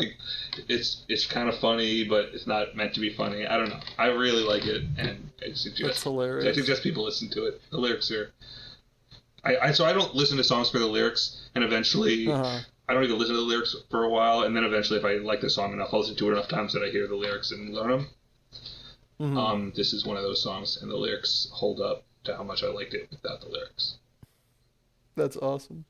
it's kind of funny, but it's not meant to be funny. I don't know. I really like it, and I suggest people listen to it. The lyrics are. So I don't listen to songs for the lyrics, and eventually I don't even listen to the lyrics for a while, and then eventually if I like the song enough, I'll listen to it enough times that I hear the lyrics and learn them. Mm-hmm. This is one of those songs, and the lyrics hold up to how much I liked it without the lyrics. That's awesome.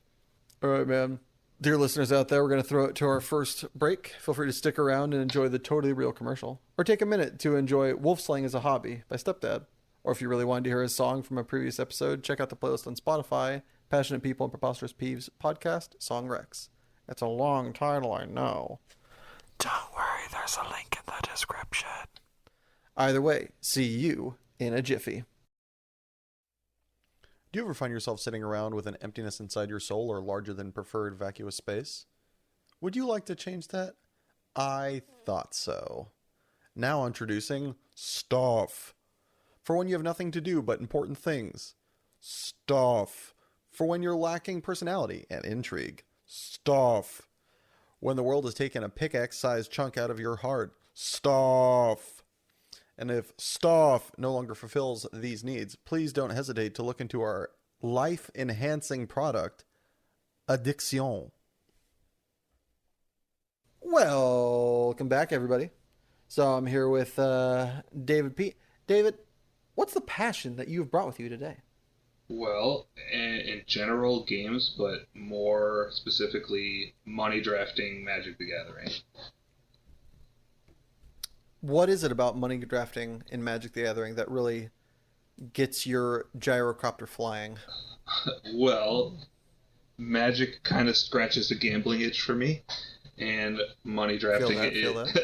All right, man. Dear listeners out there, we're going to throw it to our first break. Feel free to stick around and enjoy the totally real commercial, or take a minute to enjoy Wolf Slaying as a Hobby by Stepdad. Or if you really wanted to hear a song from a previous episode, check out the playlist on Spotify, Passionate People and Preposterous Peeves podcast, Song Rex. It's a long title, I know. Don't worry, there's a link in the description. Either way, see you in a jiffy. Do you ever find yourself sitting around with an emptiness inside your soul or larger than preferred vacuous space? Would you like to change that? I thought so. Now introducing Stuff. For when you have nothing to do but important things. Stuff. for when you're lacking personality and intrigue. Stuff. When the world has taken a pickaxe-sized chunk out of your heart. Stuff. And if stuff no longer fulfills these needs, please don't hesitate to look into our life-enhancing product, Addiction. Welcome back, everybody. So I'm here with David P. David, what's the passion that you've brought with you today? Well, in general, games, but more specifically, money drafting Magic the Gathering. What is it about money drafting in Magic the Gathering that really gets your gyrocopter flying? Well, Magic kind of scratches a gambling itch for me, and money drafting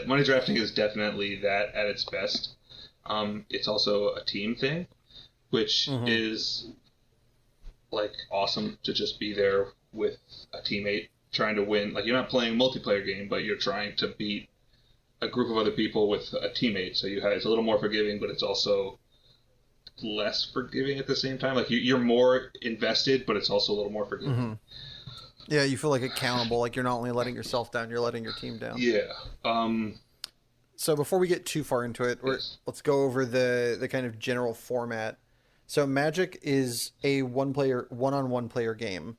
money drafting is definitely that at its best. It's also a team thing, which is like awesome to just be there with a teammate trying to win. Like, you're not playing a multiplayer game, but you're trying to beat a group of other people with a teammate. So it's a little more forgiving, but it's also less forgiving at the same time. Like, you're more invested, but it's also a little more forgiving. Mm-hmm. Yeah, you feel like accountable. Like, you're not only letting yourself down, you're letting your team down. Yeah. So before we get too far into it, let's go over the kind of general format. So Magic is a one-on-one player game,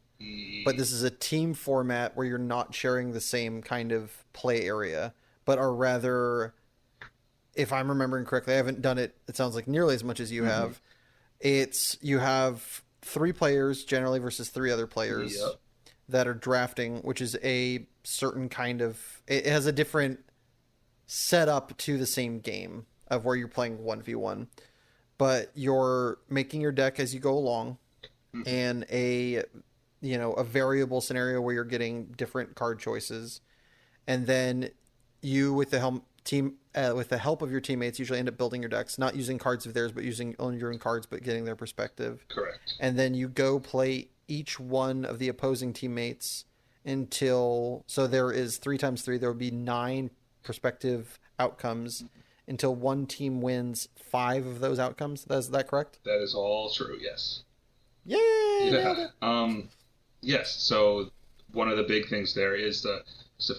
but this is a team format where you're not sharing the same kind of play area, but are rather, if I'm remembering correctly, I haven't done it, it sounds like nearly as much as you have. You have 3 players generally versus 3 other players that are drafting, which is a certain kind of, it has a different setup to the same game of where you're playing 1v1. But you're making your deck as you go along, and a variable scenario where you're getting different card choices, and then you, with the help of your teammates, usually end up building your decks, not using cards of theirs, but using only your own cards, but getting their perspective. Correct. And then you go play each one of the opposing teammates until, so there is 3 times 3, there would be 9 perspective outcomes. Until one team wins 5 of those outcomes. Is that correct? That is all true, yes. Yay! Yeah. Yes, so one of the big things there is the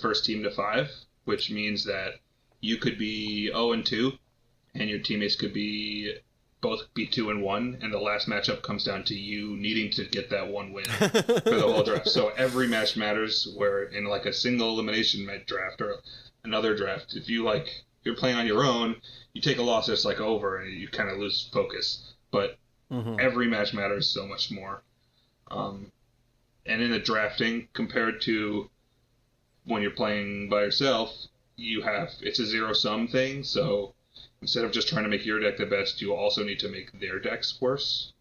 first team to 5, which means that you could be 0-2, and your teammates could both be 2-1, and the last matchup comes down to you needing to get that one win for the whole draft. So every match matters, where in like a single elimination draft or another draft, if you're playing on your own, you take a loss, it's like over, and you kind of lose focus. But every match matters so much more. And in the drafting, compared to when you're playing by yourself, it's a zero-sum thing. So instead of just trying to make your deck the best, you also need to make their decks worse.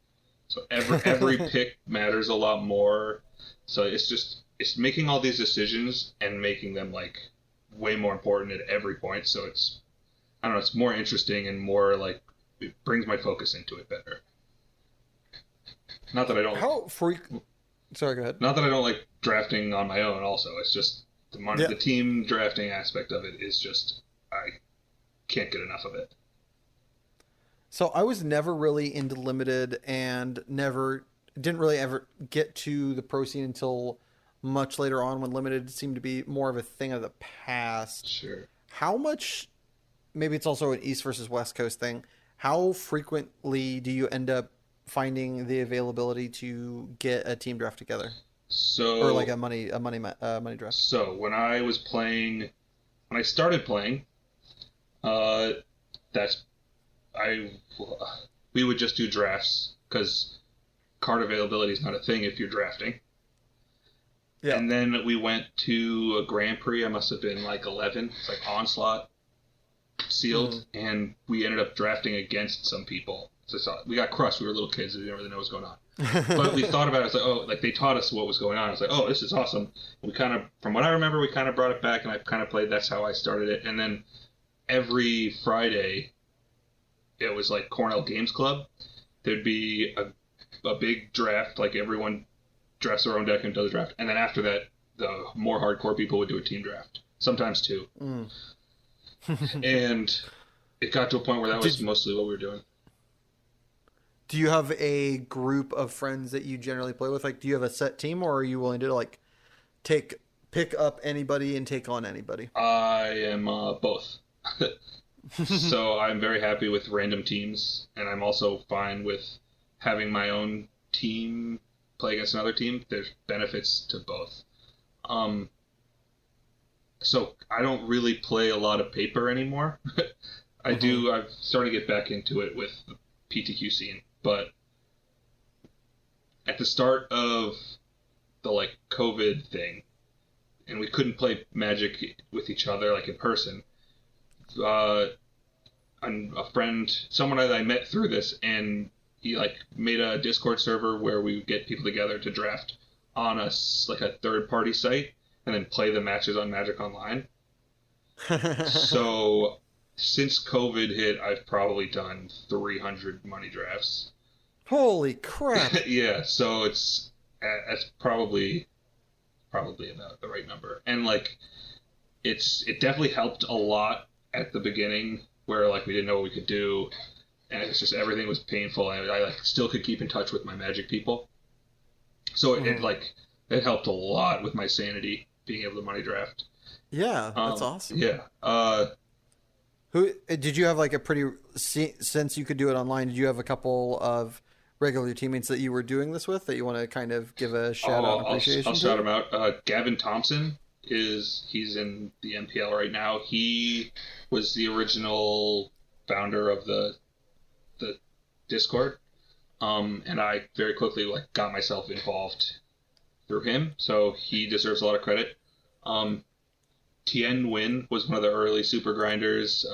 So every pick matters a lot more. So it's making all these decisions and making them like way more important at every point, so it's more interesting and more like it brings my focus into it better. Not that I don't Sorry, go ahead. Not that I don't like drafting on my own also. It's just the team drafting aspect of it is just, I can't get enough of it. So I was never really into limited and didn't really ever get to the pro scene until much later on, when limited seemed to be more of a thing of the past. Sure. How much, maybe it's also an East versus West Coast thing, how frequently do you end up finding the availability to get a team draft together? Or like a money draft? So when I started playing, we would just do drafts, because card availability is not a thing if you're drafting. Yeah. And then we went to a Grand Prix. I must have been like 11. It's like Onslaught sealed, and we ended up drafting against some people. So we got crushed. We were little kids. We didn't really know what was going on. But we thought about it. It's like, they taught us what was going on. I was like, oh, this is awesome. And we kind of, from what I remember, we kind of brought it back, and I kind of played. That's how I started it. And then every Friday, it was like Cornell Games Club. There'd be a big draft, like everyone drafts their own deck and does a draft. And then after that, the more hardcore people would do a team draft. Sometimes 2. And it got to a point where that was mostly what we were doing. Do you have a group of friends that you generally play with? Like, do you have a set team, or are you willing to like pick up anybody and take on anybody? I am both. So I'm very happy with random teams, and I'm also fine with having my own team play against another team. There's benefits to both. So I don't really play a lot of paper anymore. I do. I've started to get back into it with the PTQ scene, but at the start of the like COVID thing, and we couldn't play Magic with each other like in person. And a friend, someone that I met through this, and he like made a Discord server where we would get people together to draft on like a third party site, and then play the matches on Magic Online. So since COVID hit, I've probably done 300 money drafts. Holy crap! Yeah, so that's probably about the right number, and like it definitely helped a lot at the beginning where like we didn't know what we could do, and it's just everything was painful, and I like still could keep in touch with my Magic people, so it helped a lot with my sanity being able to money draft. Yeah, that's awesome. Yeah. Who did you have like a pretty since you could do it online? Did you have a couple of regular teammates that you were doing this with that you want to kind of give a shout out and appreciation? I'll shout him out. Gavin Thompson he's in the MPL right now. He was the original founder of the Discord, and I very quickly like got myself involved through him, so he deserves a lot of credit. Tien Nguyen was one of the early super grinders.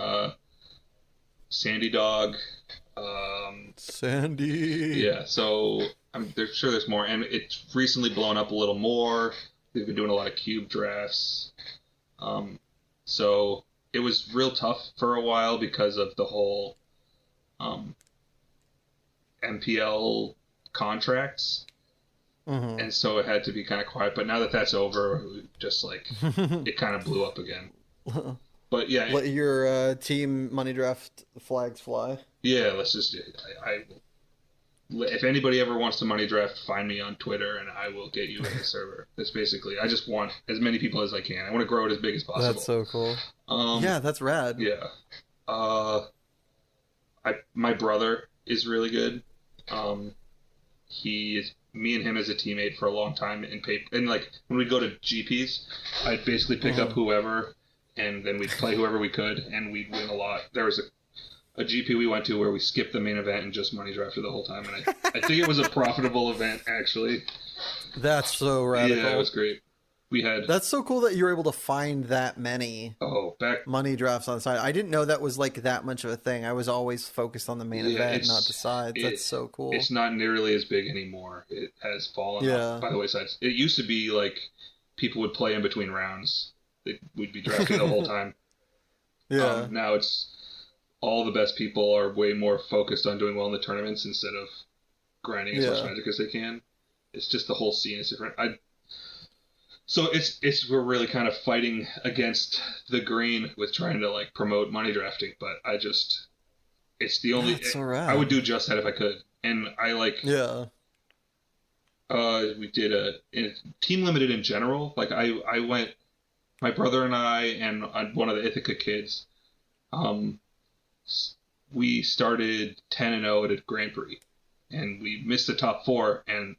Sandy Dog. Sandy. Yeah, so I'm sure there's more, and it's recently blown up a little more. We've been doing a lot of cube drafts. So it was real tough for a while because of the whole MPL contracts. Mm-hmm. And so it had to be kind of quiet. But now that that's over, just like it kind of blew up again. But yeah, let your team money draft flags fly. Yeah, let's just. If anybody ever wants to money draft, find me on Twitter, and I will get you in the server. That's basically. I just want as many people as I can. I want to grow it as big as possible. That's so cool. Yeah, that's rad. Yeah. My brother is really good. He is. Me and him as a teammate for a long time in paper. And like when we go to GPs, I'd basically pick up whoever, and then we'd play whoever we could, and we'd win a lot. There was a GP we went to where we skipped the main event and just money drafted the whole time, and I think it was a profitable event actually. That's so radical. Yeah, it was great. That's so cool that you were able to find that many money drafts on the side. I didn't know that was like that much of a thing. I was always focused on the main event, not the sides. That's so cool. It's not nearly as big anymore. It has fallen off by the wayside. It used to be like people would play in between rounds. We'd be drafting the whole time. Yeah. Now it's all the best people are way more focused on doing well in the tournaments instead of grinding as much Magic as they can. It's just the whole scene is different. So we're really kind of fighting against the green with trying to like promote money drafting, but it's the only. That's so rad. I would do just that if I could, and I like. Yeah. We did a team limited in general. Like I went, my brother and I and one of the Ithaca kids, we started 10-0 at a Grand Prix, and we missed the top 4, and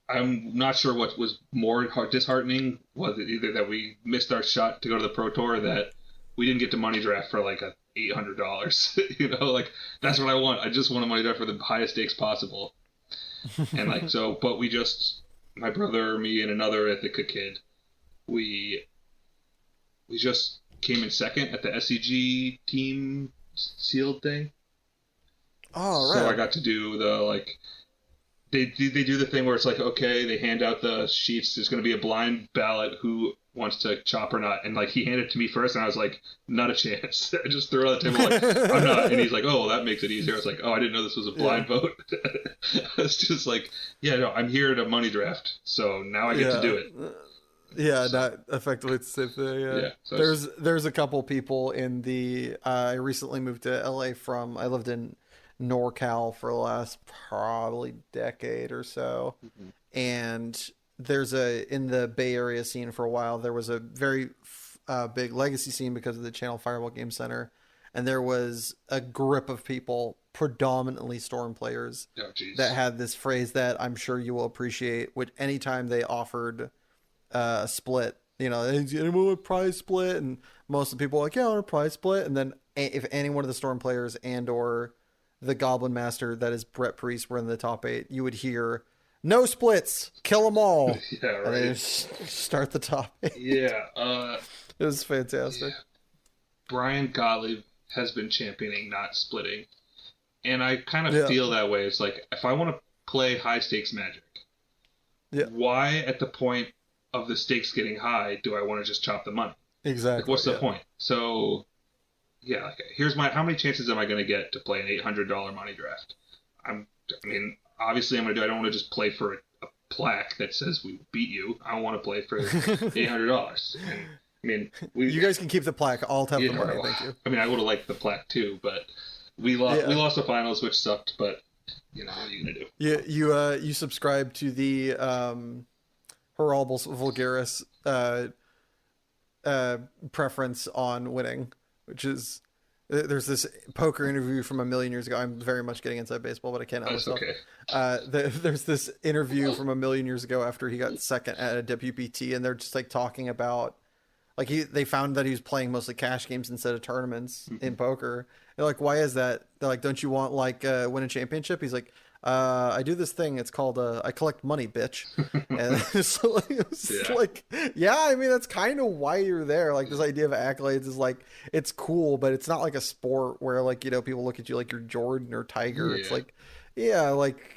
I'm not sure what was more disheartening. Was it either that we missed our shot to go to the Pro Tour, or that we didn't get to money draft for like $800? You know, like that's what I want. I just want a money draft for the highest stakes possible. And like so, but my brother, me, and another Ithaca kid, we just came in second at the SCG team sealed thing. Oh, right. So I got to do the like. They do the thing where it's like, okay, they hand out the sheets. There's going to be a blind ballot who wants to chop or not. And like he handed it to me first, and I was like, not a chance. I just threw it on the table like, I'm not. And he's like, oh, that makes it easier. I was like, oh, I didn't know this was a blind vote. It's just like, yeah, no, I'm here to money draft, so now I get to do it. Yeah, that effectively it's the same thing. Yeah. So there's a couple people in the. I recently moved to LA I lived in NorCal for the last probably decade or so. Mm-hmm. And there's in the Bay Area scene for a while, there was a very big legacy scene because of the Channel Fireball Game Center. And there was a grip of people, predominantly Storm players, that had this phrase that I'm sure you will appreciate, which anytime they offered a split, anyone would prize split, and most of the people were like, yeah, I want a prize split. And then if any one of the Storm players and or the Goblin Master, that is Brett Priest, were in the top 8, you would hear, no splits, kill them all. Yeah, right. And they just start the top 8. Yeah. It was fantastic. Yeah. Brian Gottlieb has been championing not splitting. And I kind of feel that way. It's like, if I want to play high stakes Magic, why at the point of the stakes getting high do I want to just chop the money? Exactly. Like, what's the point? So, yeah, like, here's how many chances am I going to get to play an $800 money draft? Obviously I'm going to do, I don't want to just play for a plaque that says we beat you. I want to play for $800. And, you guys can keep the plaque. I'll have the money. Thank you. I would have liked the plaque too, but we lost the finals, which sucked. But what are you gonna do? Yeah, you subscribe to the Horribles Vulgaris preference on winning, which is there's this poker interview from a million years ago. I'm very much getting inside baseball, but I can't help myself. Okay. There's this interview from a million years ago after he got second at a WPT, and they're just like talking about. Like they found that he was playing mostly cash games instead of tournaments in poker. They're like, why is that? They're like, don't you want win a championship? He's like, I do this thing. It's called I collect money, bitch. And so it was like, that's kind of why you're there. Like this idea of accolades is like, it's cool, but it's not like a sport where people look at you like you're Jordan or Tiger. Yeah. It's like,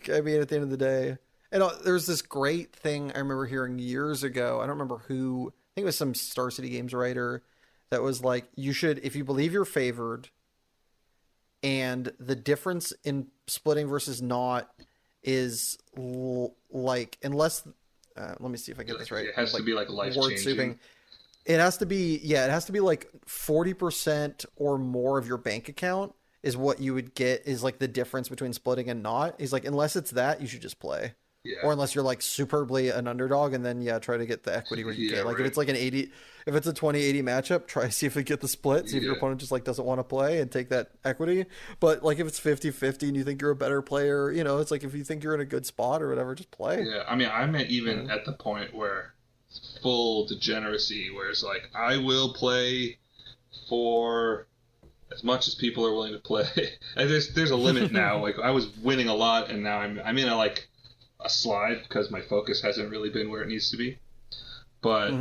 at the end of the day, and there's this great thing I remember hearing years ago. I don't remember who. I think it was some Star City Games writer that was like, you should, if you believe you're favored and the difference in splitting versus not is unless, let me see if I get this right. It has to be like life changing. It has to be like 40% or more of your bank account is what you would get is like the difference between splitting and not. He's like, unless it's that, you should just play. Yeah. Or unless you're like superbly an underdog, and then try to get the equity where you can. Like if it's like if it's a 20-80 matchup, try to see if we get the split. See if your opponent just doesn't want to play and take that equity. But if it's 50-50 and you think you're a better player, it's like if you think you're in a good spot or whatever, just play. Yeah, I'm even at the point where it's full degeneracy, where it's like I will play for as much as people are willing to play. And there's a limit now. Like I was winning a lot, and now I'm in a slide because my focus hasn't really been where it needs to be. But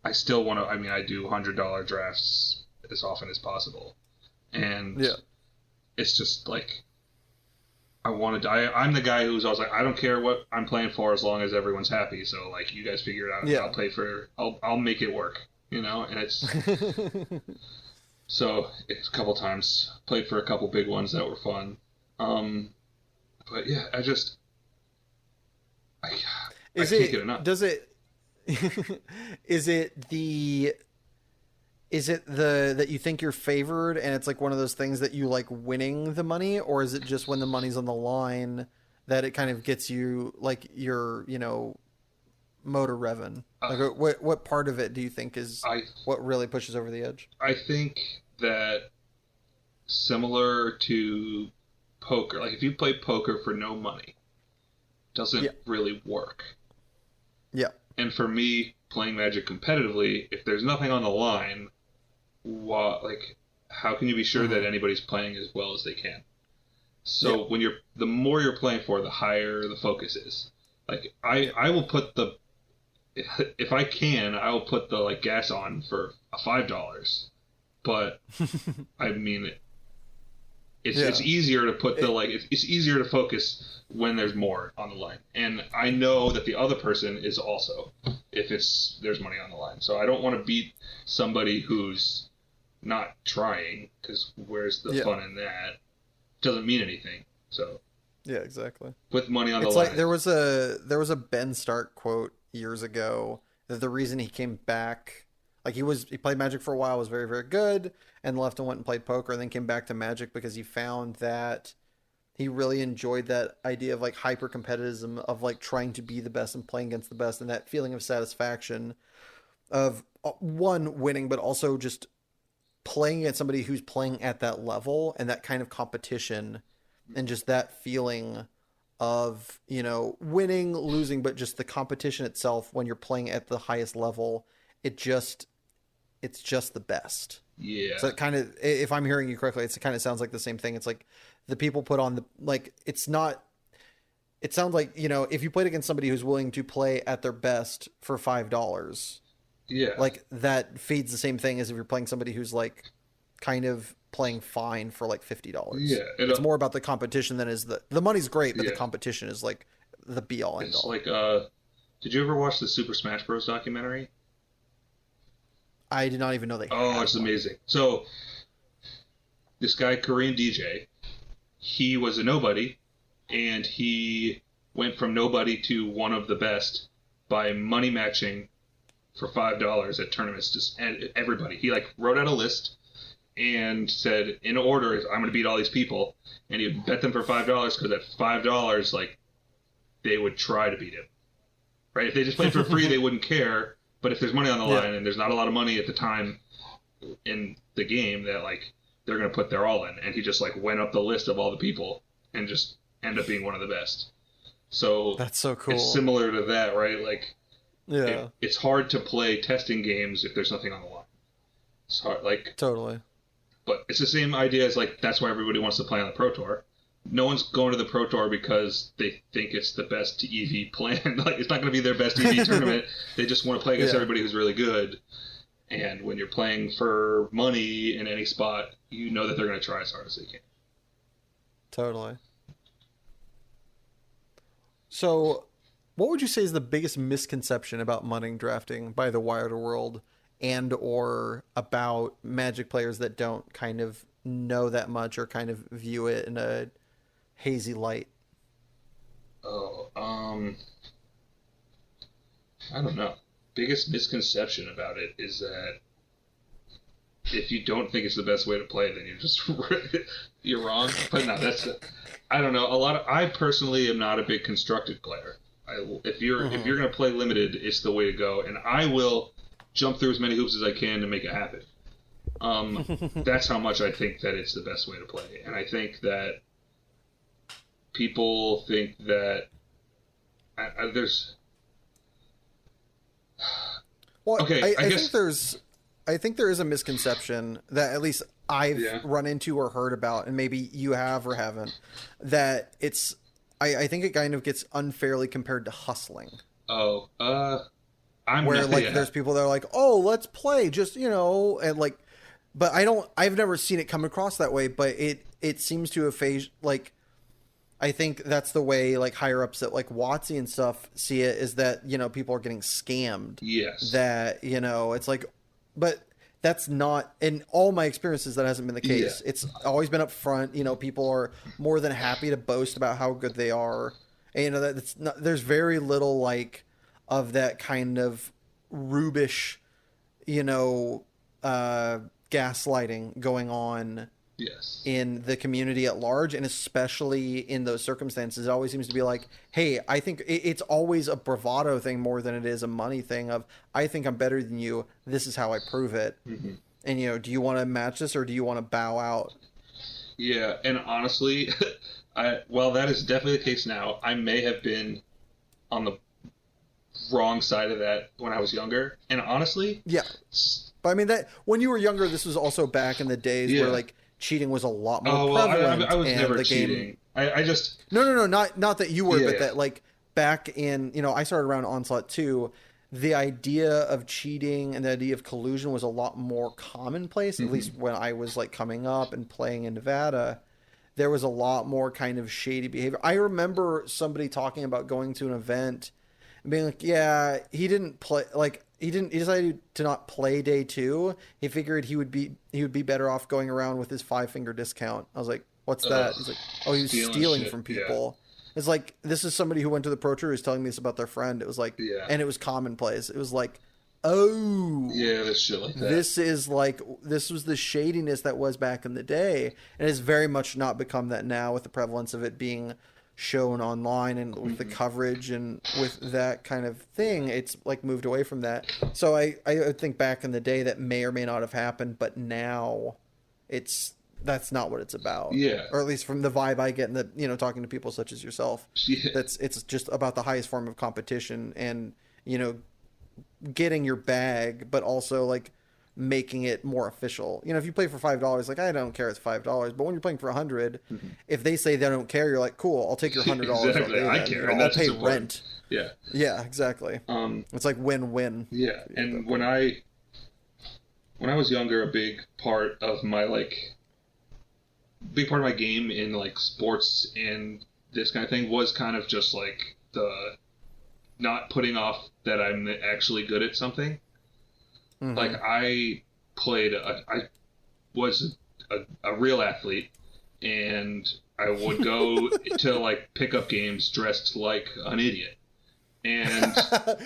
I still want to, I do $100 drafts as often as possible. And it's just like, I'm the guy who's always like, I don't care what I'm playing for as long as everyone's happy. So you guys figure it out. Yeah. I'll play I'll make it work, and it's, so it's a couple times played for a couple big ones that were fun. But yeah, I can't get enough. Does it? Is it that you think you're favored and it's like one of those things that you like winning the money, or is it just when the money's on the line that it kind of gets you like your motor revving? What part of it do you think is what really pushes over the edge? I think that similar to poker, if you play poker for no money, doesn't really work. Yeah. And for me, playing Magic competitively, if there's nothing on the line, how can you be sure that anybody's playing as well as they can? So when the more you're playing for, the higher the focus is. I will put if I can, I will put the gas on for $5. But it's easier to put it's easier to focus when there's more on the line, and I know that the other person is also, if there's money on the line. So I don't want to beat somebody who's not trying, because where's the fun in that? Doesn't mean anything. So yeah, exactly. With money on the line, it's there was a Ben Stark quote years ago that the reason he came back, he played Magic for a while, was very, very good, and left and went and played poker, and then came back to Magic because he found that he really enjoyed that idea of like hyper competitism, of like trying to be the best and playing against the best, and that feeling of satisfaction of one, winning, but also just playing against somebody who's playing at that level, and that kind of competition, and just that feeling of, you know, winning, losing, but just the competition itself when you're playing at the highest level, it's just the best. Yeah. So it kind of, if I'm hearing you correctly, it kind of sounds like the same thing. It's like the people put on the, like, it's not, it sounds like, you know, if you played against somebody who's willing to play at their best for $5, yeah, like that feeds the same thing as if you're playing somebody who's like kind of playing fine for like $50. Yeah. It's more about the competition than is the money's great, but yeah. the competition is like the be all end all. It's like, did you ever watch the Super Smash Bros. Documentary? I did not even know they had Oh, it's one. amazing. So, this guy, Korean DJ, he was a nobody, and he went from nobody to one of the best by money matching for $5 at tournaments. Just and everybody. He like wrote out a list and said, in order, I'm going to beat all these people, and he'd bet them for $5 because at $5, like, they would try to beat him. Right? If they just played for free, they wouldn't care. But if there's money on the line, and there's not a lot of money at the time in the game, that like they're going to put their all in, and he just like went up the list of all the people and just ended up being one of the best. So that's so cool. It's similar to that, right? Like, yeah, it's hard to play testing games if there's nothing on the line. It's hard, like totally. But it's the same idea as like that's why everybody wants to play on the Pro Tour. No one's going to the Pro Tour because they think it's the best EV plan. Like, it's not going to be their best EV tournament. They just want to play against everybody who's really good. And when you're playing for money in any spot, you know that they're going to try as hard as they can. Totally. So, what would you say is the biggest misconception about money drafting by the wider world, and or about Magic players that don't kind of know that much or kind of view it in a hazy light? I don't know. Biggest misconception about it is that if you don't think it's the best way to play, then you're just you're wrong. But no, I don't know. I personally am not a big constructed player. If you're going to play limited, it's the way to go, and I will jump through as many hoops as I can to make it happen. That's how much I think that it's the best way to play, and I think that people think that there's. Well, okay, I think there is a misconception that at least I've run into or heard about, and maybe you have or haven't, that it's. I think it kind of gets unfairly compared to hustling. Oh, there's people that are like, oh, let's play, just, you know, and like, but I've never seen it come across that way, but it seems to have phased, like, I think that's the way, like, higher ups at, like, WotC and stuff see it, is that, you know, people are getting scammed. Yes. That, you know, it's like, but that's not, in all my experiences, that hasn't been the case. Yeah. It's always been up front. You know, people are more than happy to boast about how good they are. And, you know, that's not, there's very little, like, of that kind of rubish, you know, gaslighting going on in the community at large, and especially in those circumstances. It always seems to be like, hey, I think it's always a bravado thing more than it is a money thing of, I think I'm better than you, this is how I prove it. Mm-hmm. And, you know, do you want to match this or do you want to bow out? Yeah, and honestly, while that is definitely the case now, I may have been on the wrong side of that when I was younger. And honestly, yeah, but I mean, that when you were younger, this was also back in the days where, like, cheating was a lot more prevalent. I was never cheating. I just no, not that you were, but that, like, back in, you know, I started around Onslaught 2, the idea of cheating and the idea of collusion was a lot more commonplace. At least when I was, like, coming up and playing in Nevada, there was a lot more kind of shady behavior. I remember somebody talking about going to an event and being like, yeah, he didn't play, like, he decided to not play day 2. He figured he would be better off going around with his 5-finger discount. I was like, what's that? He's like, oh, he was stealing from people. Yeah. It's like, this is somebody who went to the Pro Tour who's telling me this about their friend. It was like, and it was commonplace. It was like, oh, Yeah, there's shit like that. This was the shadiness that was back in the day, and it's very much not become that now with the prevalence of it being shown online and with the coverage and with that kind of thing. It's like moved away from that. So I think back in the day that may or may not have happened, but now that's not what it's about. Yeah. Or at least from the vibe I get in the, talking to people such as yourself. Yeah. It's just about the highest form of competition and, getting your bag, but also like making it more official. If you play for $5, like I don't care, it's $5. But when you're playing for $100, if they say they don't care, you're like, cool, I'll take your $100. Exactly. I care. I'll pay rent. Yeah. Yeah, exactly. It's like win-win. Yeah, and when I was younger, a big part of my game in like sports and this kind of thing was kind of just like the not putting off that I'm actually good at something. Like I was a real athlete, and I would go to like pickup games dressed like an idiot, and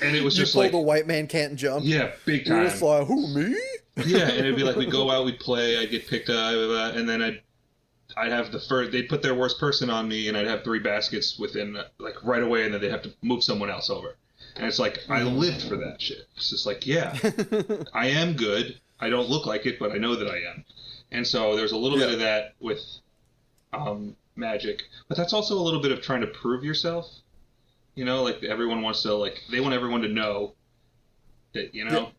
it was just like the white man can't jump. Yeah, big time. You're just like, who, me? Yeah, and it'd be like we'd go out, we'd play, I'd get picked up, and then I'd have they'd put their worst person on me, and I'd have 3 baskets within like right away, and then they'd have to move someone else over. And it's like, I lived for that shit. It's just like, yeah, I am good. I don't look like it, but I know that I am. And so there's a little bit of that with Magic. But that's also a little bit of trying to prove yourself. Like everyone wants to, like, they want everyone to know that,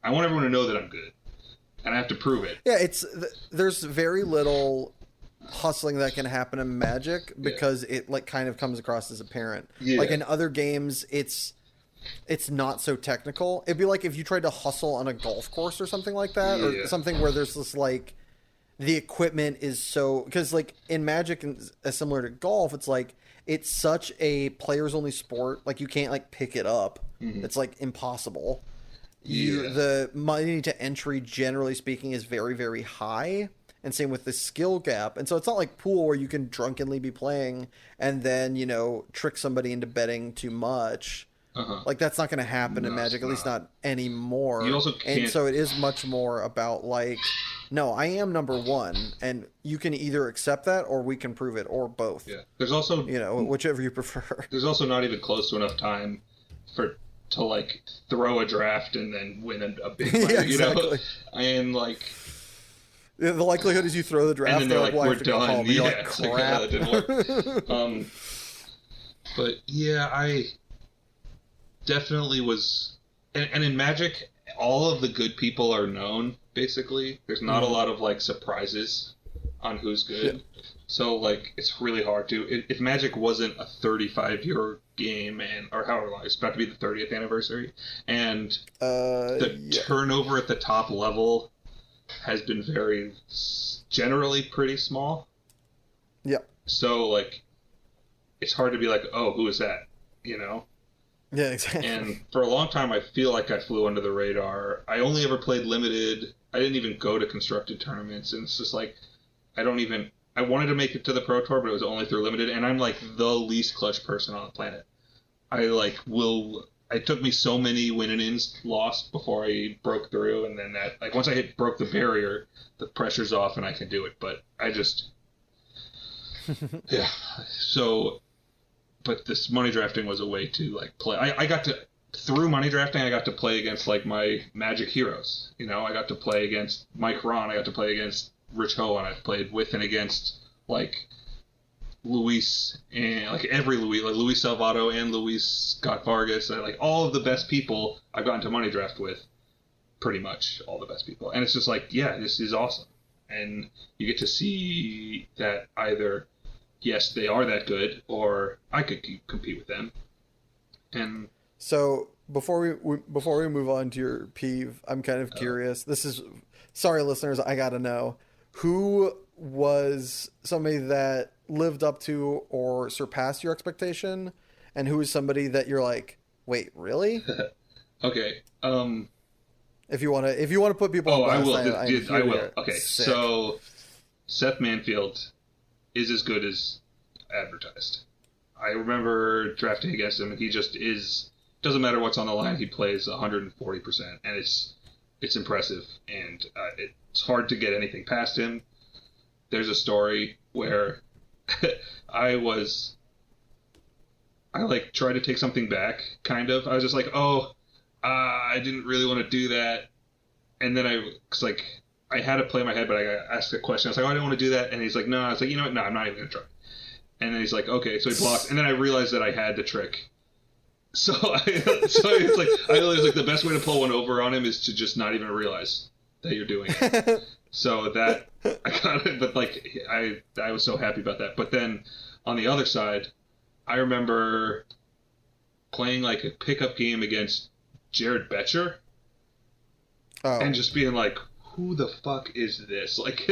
I want everyone to know that I'm good. And I have to prove it. Yeah, there's very little hustling that can happen in Magic because it, like, kind of comes across as apparent. Yeah. Like in other games, it's not so technical. It'd be like if you tried to hustle on a golf course or something like that, or something where there's this like the equipment is so, because like in Magic and similar to golf, it's like it's such a players only sport. Like you can't like pick it up. It's like impossible. The money to entry, generally speaking, is very, very high. And same with the skill gap. And so it's not like pool where you can drunkenly be playing and then, trick somebody into betting too much. Like that's not going to happen in Magic, at least not anymore. You also can't... And so it is much more about like, no, I am number one, and you can either accept that or we can prove it, or both. Yeah, there's also whichever you prefer. There's also not even close to enough time to like throw a draft and then win a big fight. Yeah, exactly. And like. The likelihood is you throw the draft, and then they're like, well, we're done. Yeah, like, it's like, that didn't work. But yeah, I definitely was, and in Magic, all of the good people are known. Basically, there's not a lot of like surprises on who's good. Yeah. So like, it's really hard to. If Magic wasn't a 35-year game, or however long, it's about to be the 30th anniversary, and the turnover at the top level has been generally pretty small. Yeah. So like, it's hard to be like, oh, who is that? Yeah, exactly. And for a long time, I feel like I flew under the radar. I only ever played limited. I didn't even go to constructed tournaments, and it's just like, I wanted to make it to the Pro Tour, but it was only through limited, and I'm like the least clutch person on the planet. It took me so many win-and-ins lost before I broke through, and then that, like, once I broke the barrier, the pressure's off and I can do it, but I just, yeah. So, but this money drafting was a way to, like, play. Through money drafting, I got to play against, like, my Magic heroes. I got to play against Mike Ron, I got to play against Rich Hohen, I've played with and against, like, Luis, and like every Luis, like Luis Salvato and Luis Scott Vargas, and like all of the best people I've gotten to money draft with, pretty much all the best people. And it's just like, yeah, this is awesome. And you get to see that either, yes, they are that good, or I could compete with them. And so before we move on to your peeve, I'm kind of curious. Sorry, listeners, I gotta know, who was somebody that lived up to or surpassed your expectation, and who is somebody that you're like, wait, really? Okay. If you want to put people on blast, I will. Okay. Sick. So Seth Manfield is as good as advertised. I remember drafting against him, and he just is doesn't matter what's on the line, he plays 140%, and it's impressive, and it's hard to get anything past him. There's a story where I tried to take something back, kind of. I was just like, I didn't really want to do that. And then I had to play in my head, but I asked a question. I was like, I didn't want to do that. And he's like, no. I was like, you know what? No, I'm not even going to try. And then he's like, okay. So he blocks. And then I realized that I had the trick. So it's like, I realized like the best way to pull one over on him is to just not even realize that you're doing it. So that, I got it. But like, I was so happy about that. But then on the other side, I remember playing like a pickup game against Jared Betcher. Oh. And just being like, who the fuck is this? Like,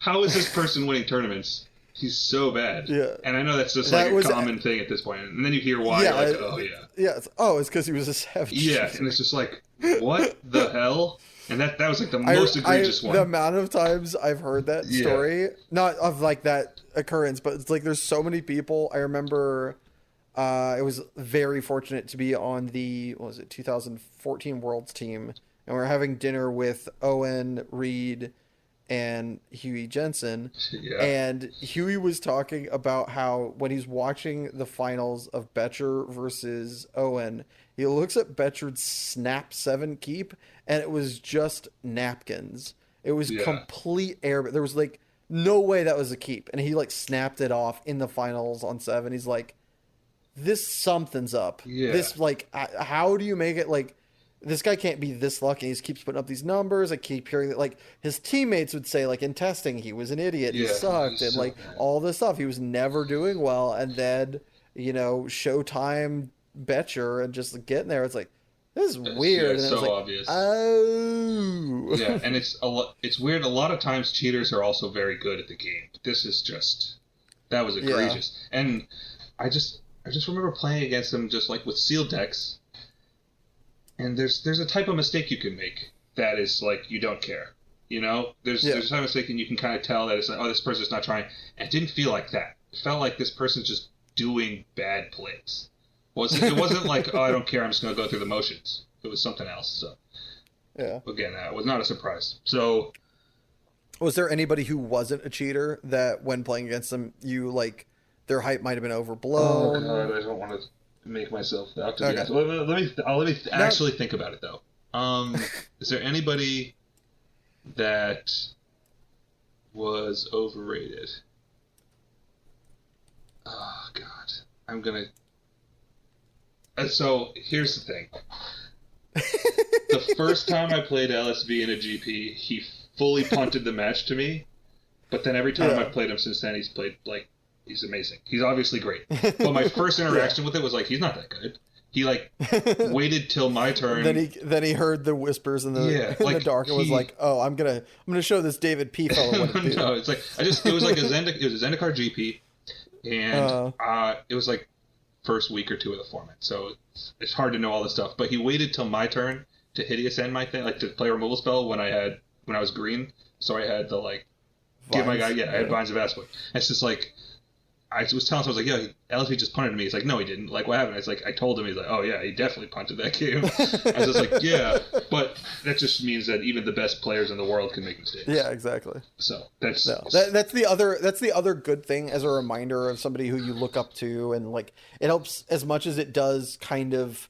how is this person winning tournaments? He's so bad. Yeah. And I know that's just like a common thing at this point. And then you hear why, you're like, oh, yeah. Yeah. It's because he was a savage. Yeah. And it's just like, what the hell? And that was like the most egregious one. The amount of times I've heard that story, not of like that occurrence, but it's like there's so many people. I remember it was very fortunate to be on the, 2014 Worlds team. And we're having dinner with Owen, Reed, and Huey Jensen. Yeah. And Huey was talking about how when he's watching the finals of Betcher versus Owen, he looks at Betcher's snap 7 keep, and it was just napkins. It was complete air. There was like no way that was a keep. And he like snapped it off in the finals on 7. He's like, something's up. Yeah. This like, how do you make it like, this guy can't be this lucky. He just keeps putting up these numbers. I keep hearing that, like, his teammates would say, like, in testing, he was an idiot. He sucked. And, like, all this stuff. He was never doing well. And then, Showtime Betcher and just getting there. It's like, this is weird. Yeah, it's so like, obvious. Oh. Yeah, and it's weird. A lot of times cheaters are also very good at the game. This is just, that was egregious. Yeah. And I just remember playing against them just, like, with sealed decks. And there's a type of mistake you can make that is like you don't care, There's a type of mistake and you can kind of tell that it's like, this person's not trying. And it didn't feel like that. It felt like this person's just doing bad plays. It wasn't like, I don't care, I'm just going to go through the motions. It was something else. So again, that was not a surprise. So was there anybody who wasn't a cheater that when playing against them, you like their hype might have been overblown? Oh God, I don't want to make myself out to be honest. Let me actually think about it though. Is there anybody that was overrated? Oh God, I'm gonna. So here's the thing. The first time I played LSV in a GP, he fully punted the match to me. But then every time I've played him since then, he's played like. He's amazing. He's obviously great. But my first interaction with it was like, he's not that good. He like waited till my turn. Then he heard the whispers in the dark and was like, "Oh, I'm gonna show this David P fellow what to do." No, it's like it was like a Zendikar GP, and it was like first week or two of the format, so it's hard to know all this stuff. But he waited till my turn to hideous end my thing, like to play a removal spell when I was green, so I had the like give my guy I had Vines of Aspect. It's just like. I was telling him, I was like, LSV just punted me. He's like, no, he didn't. Like, what happened? It's like, I told him. He's like, oh, yeah, he definitely punted that game. I was just like, yeah. But that just means that even the best players in the world can make mistakes. Yeah, exactly. So that's... No. That's the other good thing as a reminder of somebody who you look up to. And, like, it helps as much as it does kind of,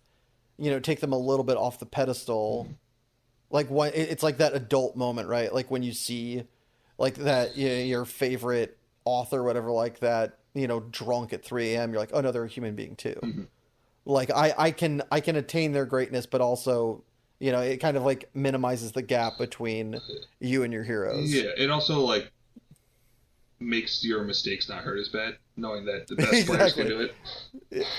take them a little bit off the pedestal. Like, it's like that adult moment, right? Like, when you see, like, that your favorite author or whatever like that, drunk at 3 a.m. You're like, oh no, they're a human being too. Mm-hmm. Like I can attain their greatness, but also, it kind of like minimizes the gap between you and your heroes. Yeah. It also like makes your mistakes not hurt as bad, knowing that the best players can do it.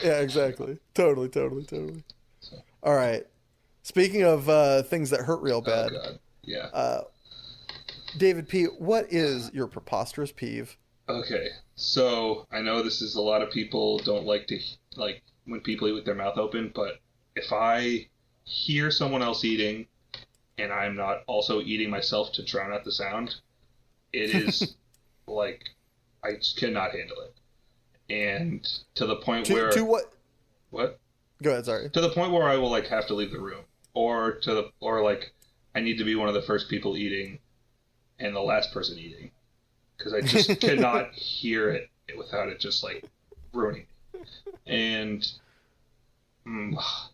Yeah, exactly. Totally. So. All right. Speaking of things that hurt real bad. Oh God. Yeah. David P., what is your preposterous peeve? Okay, so I know this is a lot of people don't like to like when people eat with their mouth open, but if I hear someone else eating and I'm not also eating myself to drown out the sound, it is like I just cannot handle it. And to the point where to what? What? Go ahead, sorry. To the point where I will like have to leave the room, or like I need to be one of the first people eating, and the last person eating, because I just cannot hear it without it just like ruining me. And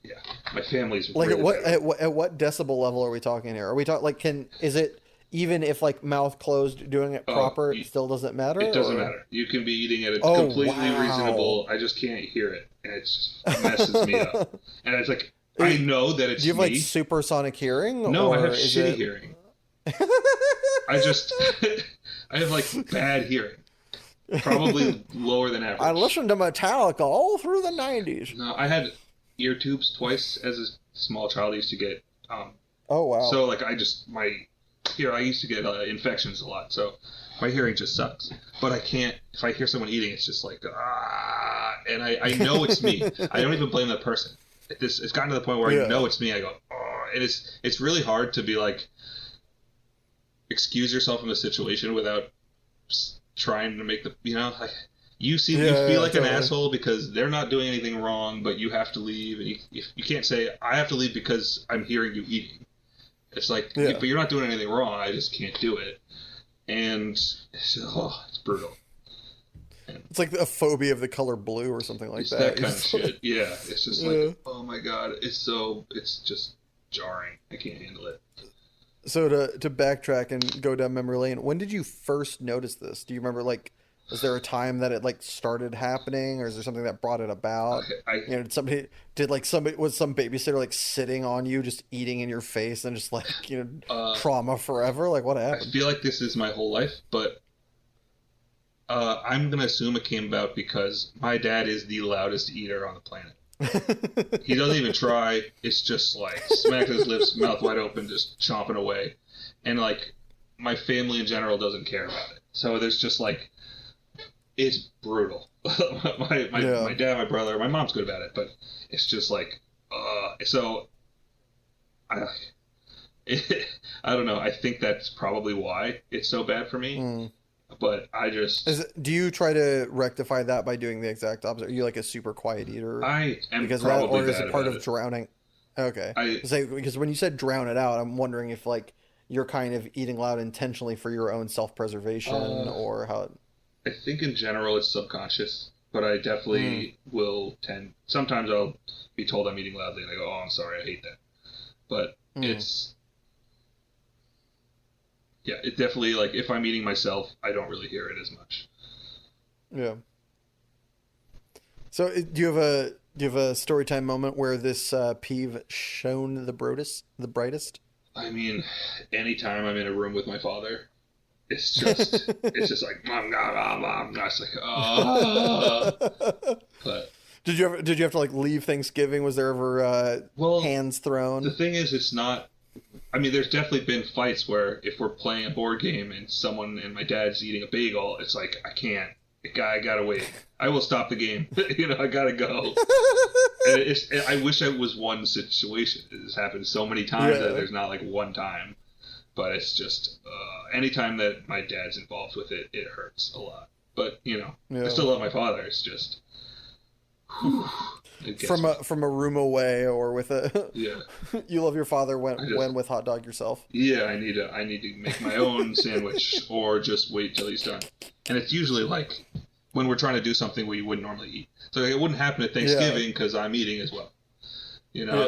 yeah, my family's like really at what decibel level are we talking here? Are we talking like is it even if like mouth closed doing it proper, it still doesn't matter? It doesn't matter. You can be eating it. It's completely reasonable. I just can't hear it, and it just messes me up. And it's like I know that it's. Do you have like supersonic hearing? No, I have shitty hearing. I have like bad hearing. Probably lower than average. I listened to Metallica all through the 90s. No, I had ear tubes twice as a small child. I used to get. Oh wow! So like I used to get infections a lot. So my hearing just sucks. But I can't. If I hear someone eating, it's just like and I know it's me. I don't even blame that person. It's gotten to the point where I know it's me. I go and it's really hard to be like excuse yourself from the situation without trying to make like you feel like an asshole because they're not doing anything wrong, but you have to leave, and you can't say I have to leave because I'm hearing you eating. It's like, but you're not doing anything wrong. I just can't do it, and it's brutal. And it's like a phobia of the color blue or something like that. That kind of shit. Yeah, it's just like, oh my god, it's just jarring. I can't handle it. So to backtrack and go down memory lane, when did you first notice this? Do you remember, like, was there a time that it like started happening, or is there something that brought it about? Okay, was some babysitter like sitting on you, just eating in your face, and just like trauma forever? Like, what happened? I feel like this is my whole life, but I'm gonna assume it came about because my dad is the loudest eater on the planet. He doesn't even try. It's just like smacking his lips, mouth wide open, just chomping away. And like my family in general doesn't care about it. So there's just like it's brutal. My dad, my brother, my mom's good about it, but it's just like so I don't know. I think that's probably why it's so bad for me. But I just... do you try to rectify that by doing the exact opposite? Are you like a super quiet eater? I am probably or is it part of drowning? Okay. Because when you said drown it out, I'm wondering if like you're kind of eating loud intentionally for your own self-preservation or how... I think in general it's subconscious, but I definitely will tend... Sometimes I'll be told I'm eating loudly and I go, oh, I'm sorry, I hate that. But it's... Yeah, it definitely, like, if I'm eating myself, I don't really hear it as much. Yeah. So, do you have a story time moment where this peeve shone the brightest? I mean, anytime I'm in a room with my father, it's just like mom, it's like But did you have to like leave Thanksgiving? Was there ever hands thrown? The thing is, it's not. I mean, there's definitely been fights where if we're playing a board game and my dad's eating a bagel, it's like, I can't. I gotta wait. I will stop the game. I gotta go. And I wish it was one situation. It's happened so many times that there's not like one time. But it's just, anytime that my dad's involved with it, it hurts a lot. But, I still love my father. It's just... From a room away or with a you love your father when with hot dog yourself. Yeah, I need to make my own sandwich or just wait till he's done. And it's usually like when we're trying to do something we wouldn't normally eat. So it wouldn't happen at Thanksgiving because I'm eating as well.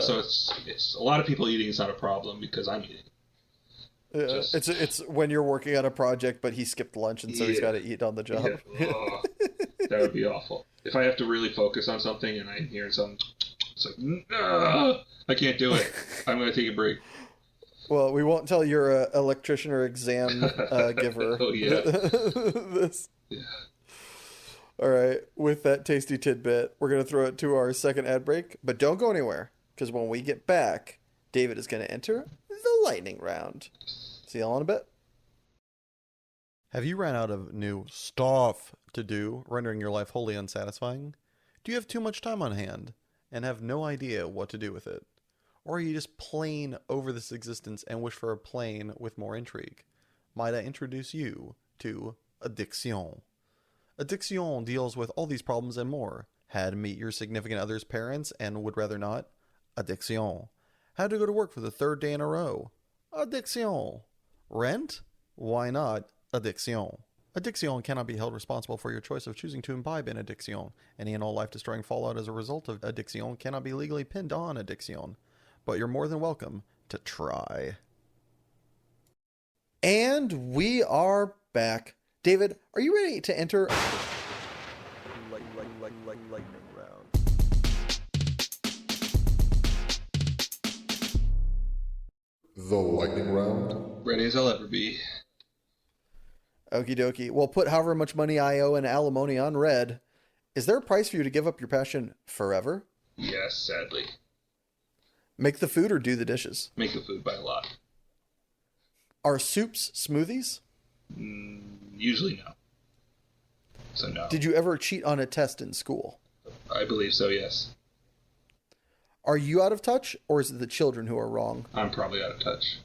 So it's a lot of people eating is not a problem because I'm eating. Yeah, it's when you're working on a project, but he skipped lunch and so he's got to eat on the job. Yeah. That would be awful. If I have to really focus on something and I'm hearing something, it's like, no, I can't do it. I'm going to take a break. Well, we won't tell your electrician or exam giver. Oh, yeah. This. Yeah. All right. With that tasty tidbit, we're going to throw it to our second ad break, but don't go anywhere because when we get back, David is going to enter the lightning round. See y'all in a bit. Have you ran out of new stuff to do, rendering your life wholly unsatisfying? Do you have too much time on hand and have no idea what to do with it? Or are you just plain over this existence and wish for a plane with more intrigue? Might I introduce you to Addiction? Addiction deals with all these problems and more. Had to meet your significant other's parents and would rather not? Addiction. Had to go to work for the third day in a row? Addiction. Rent? Why not? Addiction. Addiction cannot be held responsible for your choice of choosing to imbibe in addiction. Any and all life-destroying fallout as a result of addiction cannot be legally pinned on addiction. But you're more than welcome to try. And we are back. David, are you ready to enter lightning round? The lightning round? Ready as I'll ever be. Okie dokie. Well, put however much money I owe in alimony on red. Is there a price for you to give up your passion forever? Yes, sadly. Make the food or do the dishes? Make the food by a lot. Are soups smoothies? Usually no. So no. Did you ever cheat on a test in school? I believe so, yes. Are you out of touch, or is it the children who are wrong? I'm probably out of touch.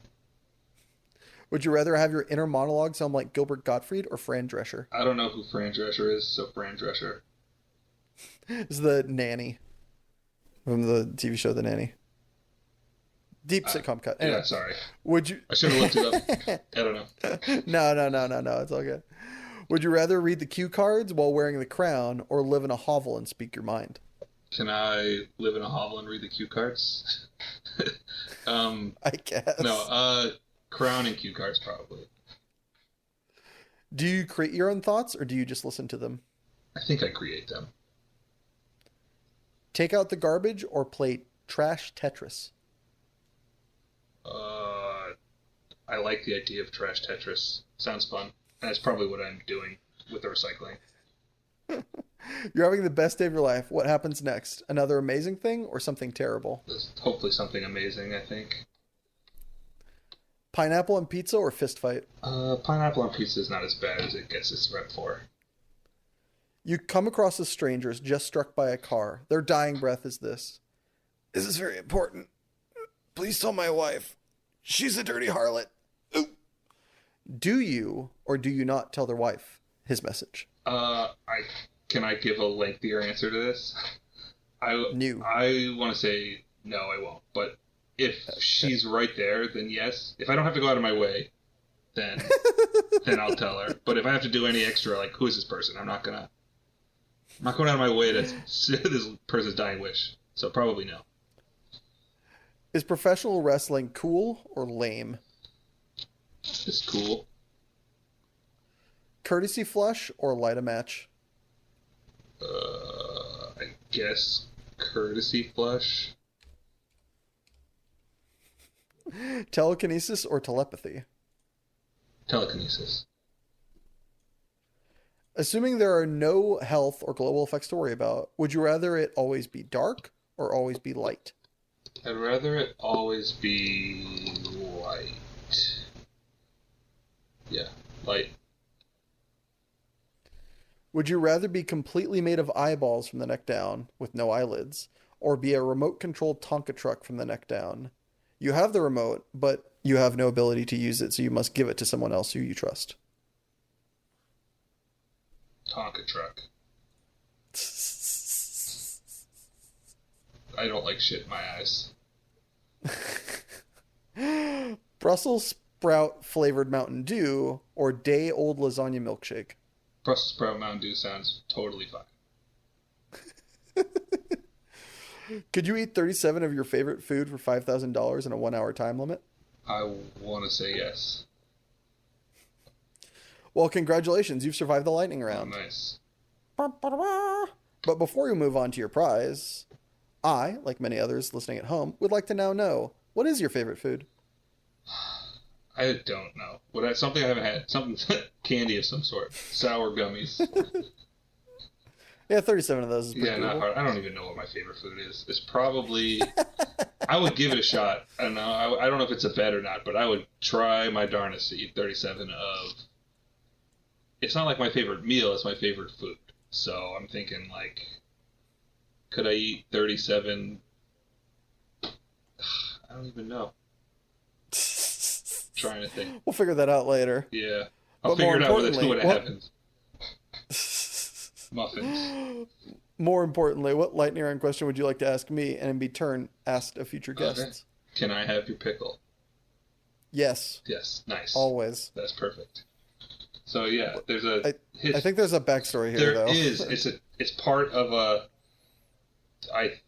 Would you rather have your inner monologue sound like Gilbert Gottfried or Fran Drescher? I don't know who Fran Drescher is, so Fran Drescher. It's the nanny from the TV show The Nanny. Deep sitcom cut. Anyway, Yeah, sorry. would you? I should have looked it up. I don't know. No. It's all good. Would you rather read the cue cards while wearing the crown or live in a hovel and speak your mind? Can I live in a hovel and read the cue cards? I guess. No, crown and cue cards probably. Do you create your own thoughts or do you just listen to them? I think I create them. Take out the garbage or play trash Tetris? I like the idea of trash Tetris. Sounds fun. And that's probably what I'm doing with the recycling. You're having the best day of your life. What happens next? Another amazing thing or something terrible? There's hopefully something amazing, I think. Pineapple on pizza or fist fight? Pineapple on pizza is not as bad as it gets its rep for. You come across as strangers just struck by a car. Their dying breath is this. This is very important. Please tell my wife. She's a dirty harlot. Ooh. Do you or do you not tell their wife his message? Can I give a lengthier answer to this? I want to say no, I won't. But if she's right there, then yes. If I don't have to go out of my way, then I'll tell her. But if I have to do any extra, like who is this person? I'm not going out of my way to this person's dying wish. So probably no. Is professional wrestling cool or lame? It's cool. Courtesy flush or light a match? I guess courtesy flush. Telekinesis or telepathy? Telekinesis. Assuming there are no health or global effects to worry about, would you rather it always be dark or always be light? I'd rather it always be light. Yeah, light. Would you rather be completely made of eyeballs from the neck down with no eyelids, or be a remote-controlled Tonka truck from the neck down? You have the remote, but you have no ability to use it, so you must give it to someone else who you trust. Tonka truck. I don't like shit in my eyes. Brussels sprout flavored Mountain Dew or day-old lasagna milkshake? Brussels sprout Mountain Dew sounds totally fine. Could you eat 37 of your favorite food for $5,000 in a 1-hour time limit? I want to say yes. Well, congratulations. You've survived the lightning Oh, round. nice. But before you move on to your prize, I, like many others listening at home, would like to now know, what is your favorite food? I don't know. Something I haven't had. Something candy of some sort. Sour gummies. Yeah, 37 of those is pretty Yeah, not doable. hard. I don't even know what my favorite food is. It's probably... I would give it a shot. I don't know. I don't know if it's a bet or not, but I would try my darnest to eat 37 of... It's not like my favorite meal. It's my favorite food. So I'm thinking, like... Could I eat 37... I don't even know. Trying to think. We'll figure that out later. Yeah. I'll But figure more it out when importantly, it happens. Muffins. more importantly, what lightning round question would you like to ask me, and in turn asked of future guests? Okay. Can I have your pickle? Yes. Yes. Nice. Always. That's perfect. So yeah, there's I think there's a backstory here. There though. is. It's part of a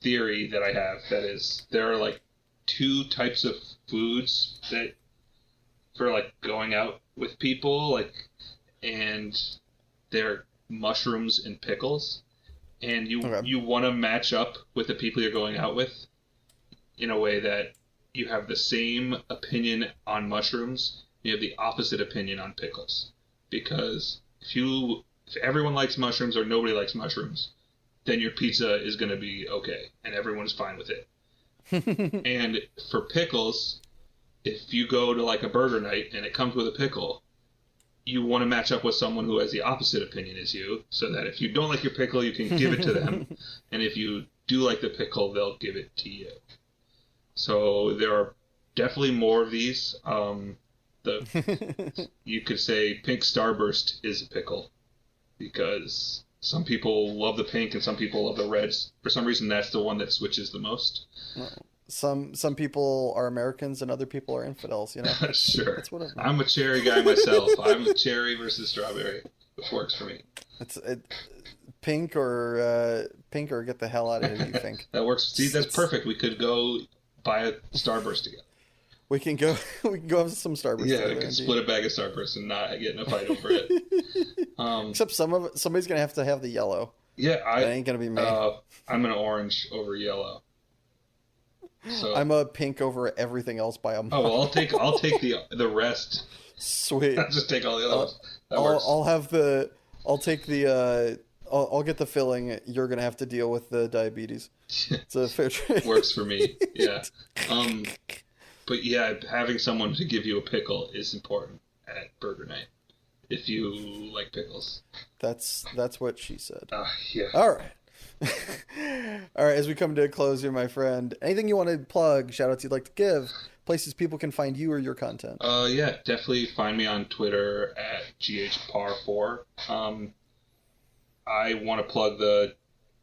theory that I have. That is, there are like two types of foods that for like going out with people, like, and they're mushrooms and pickles, and you want to match up with the people you're going out with in a way that you have the same opinion on mushrooms, you have the opposite opinion on pickles, because if everyone likes mushrooms or nobody likes mushrooms, then your pizza is going to be okay and everyone's fine with it. And for pickles, if you go to like a burger night and it comes with a pickle, you want to match up with someone who has the opposite opinion as you, so that if you don't like your pickle, you can give it to them. And if you do like the pickle, they'll give it to you. So there are definitely more of these. You could say pink starburst is a pickle, because some people love the pink and some people love the reds. For some reason, that's the one that switches the most. Some people are Americans and other people are infidels, you know? Sure. It's whatever. I'm a cherry guy myself. I'm a cherry versus strawberry. It works for me. Pink or get the hell out of here, you think? That works. See, that's perfect. We could go buy a Starburst together. We can go have some Starburst together. Yeah, we can split a bag of Starburst and not get in a fight over it. Except somebody's going to have the yellow. Yeah, that ain't going to be me. I'm an orange over yellow. So, I'm a pink over everything else by a mile. Oh, well, I'll take the rest. Sweet. I'll just take all the other ones. I'll get the filling. You're gonna have to deal with the diabetes. It's a fair trade. Works for me. Yeah. But yeah, having someone to give you a pickle is important at burger night if you like pickles. That's what she said. Yeah. All right. All right, as we come to a close here, my friend, anything you want to plug, shout outs you'd like to give, places people can find you or your content? Yeah, definitely find me on Twitter at GHPAR4. I want to plug the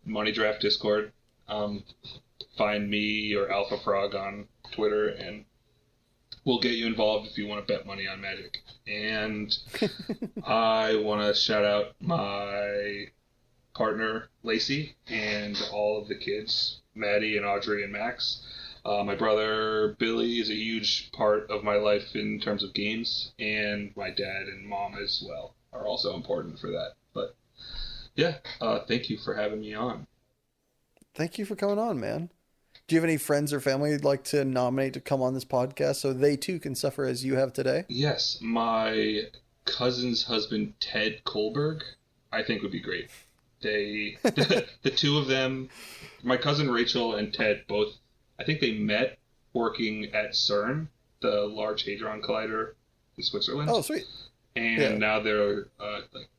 Money Draft Discord. Find me or Alpha Frog on Twitter, and we'll get you involved if you want to bet money on Magic. And I want to shout out my partner Lacey and all of the kids, Maddie and Audrey and Max. My brother Billy is a huge part of my life in terms of games, and my dad and mom as well are also important for that. But yeah, thank you for having me on. Thank you for coming on, man. Do you have any friends or family you'd like to nominate to come on this podcast so they too can suffer as you have today? Yes, my cousin's husband Ted Kohlberg, I think would be great. The two of them, my cousin Rachel and Ted, both, I think they met working at CERN, the Large Hadron Collider in Switzerland. Oh, sweet. And now they're like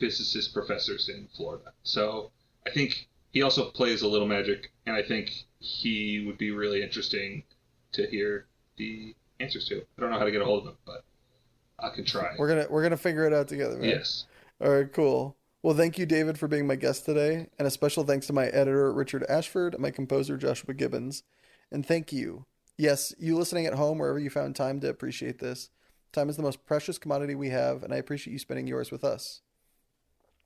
physicist professors in Florida. So I think he also plays a little Magic, and I think he would be really interesting to hear the answers to. I don't know how to get a hold of him, but I can try. We're gonna figure it out together, man. Yes. All right, cool. Well, thank you, David, for being my guest today, and a special thanks to my editor, Richard Ashford, and my composer, Joshua Gibbons. And thank you. Yes, you listening at home, wherever you found time to appreciate this. Time is the most precious commodity we have, and I appreciate you spending yours with us.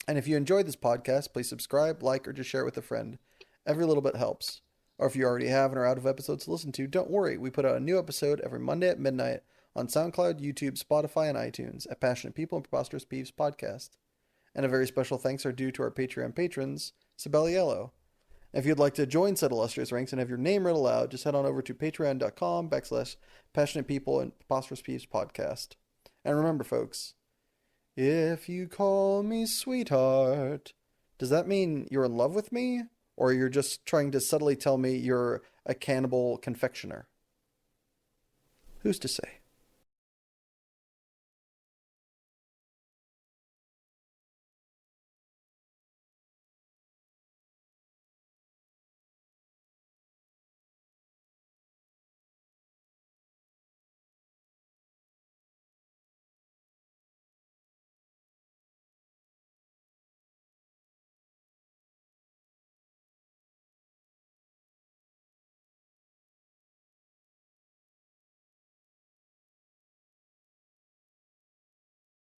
And if you enjoyed this podcast, please subscribe, like, or just share it with a friend. Every little bit helps. Or if you already have and are out of episodes to listen to, don't worry. We put out a new episode every Monday at midnight on SoundCloud, YouTube, Spotify, and iTunes at Passionate People and Preposterous Peeves Podcast. And a very special thanks are due to our Patreon patrons, Sibeliello. If you'd like to join said illustrious ranks and have your name read aloud, just head on over to patreon.com/Passionate People and Preposterous Peeves Podcast. And remember, folks, if you call me sweetheart, does that mean you're in love with me? Or you're just trying to subtly tell me you're a cannibal confectioner? Who's to say?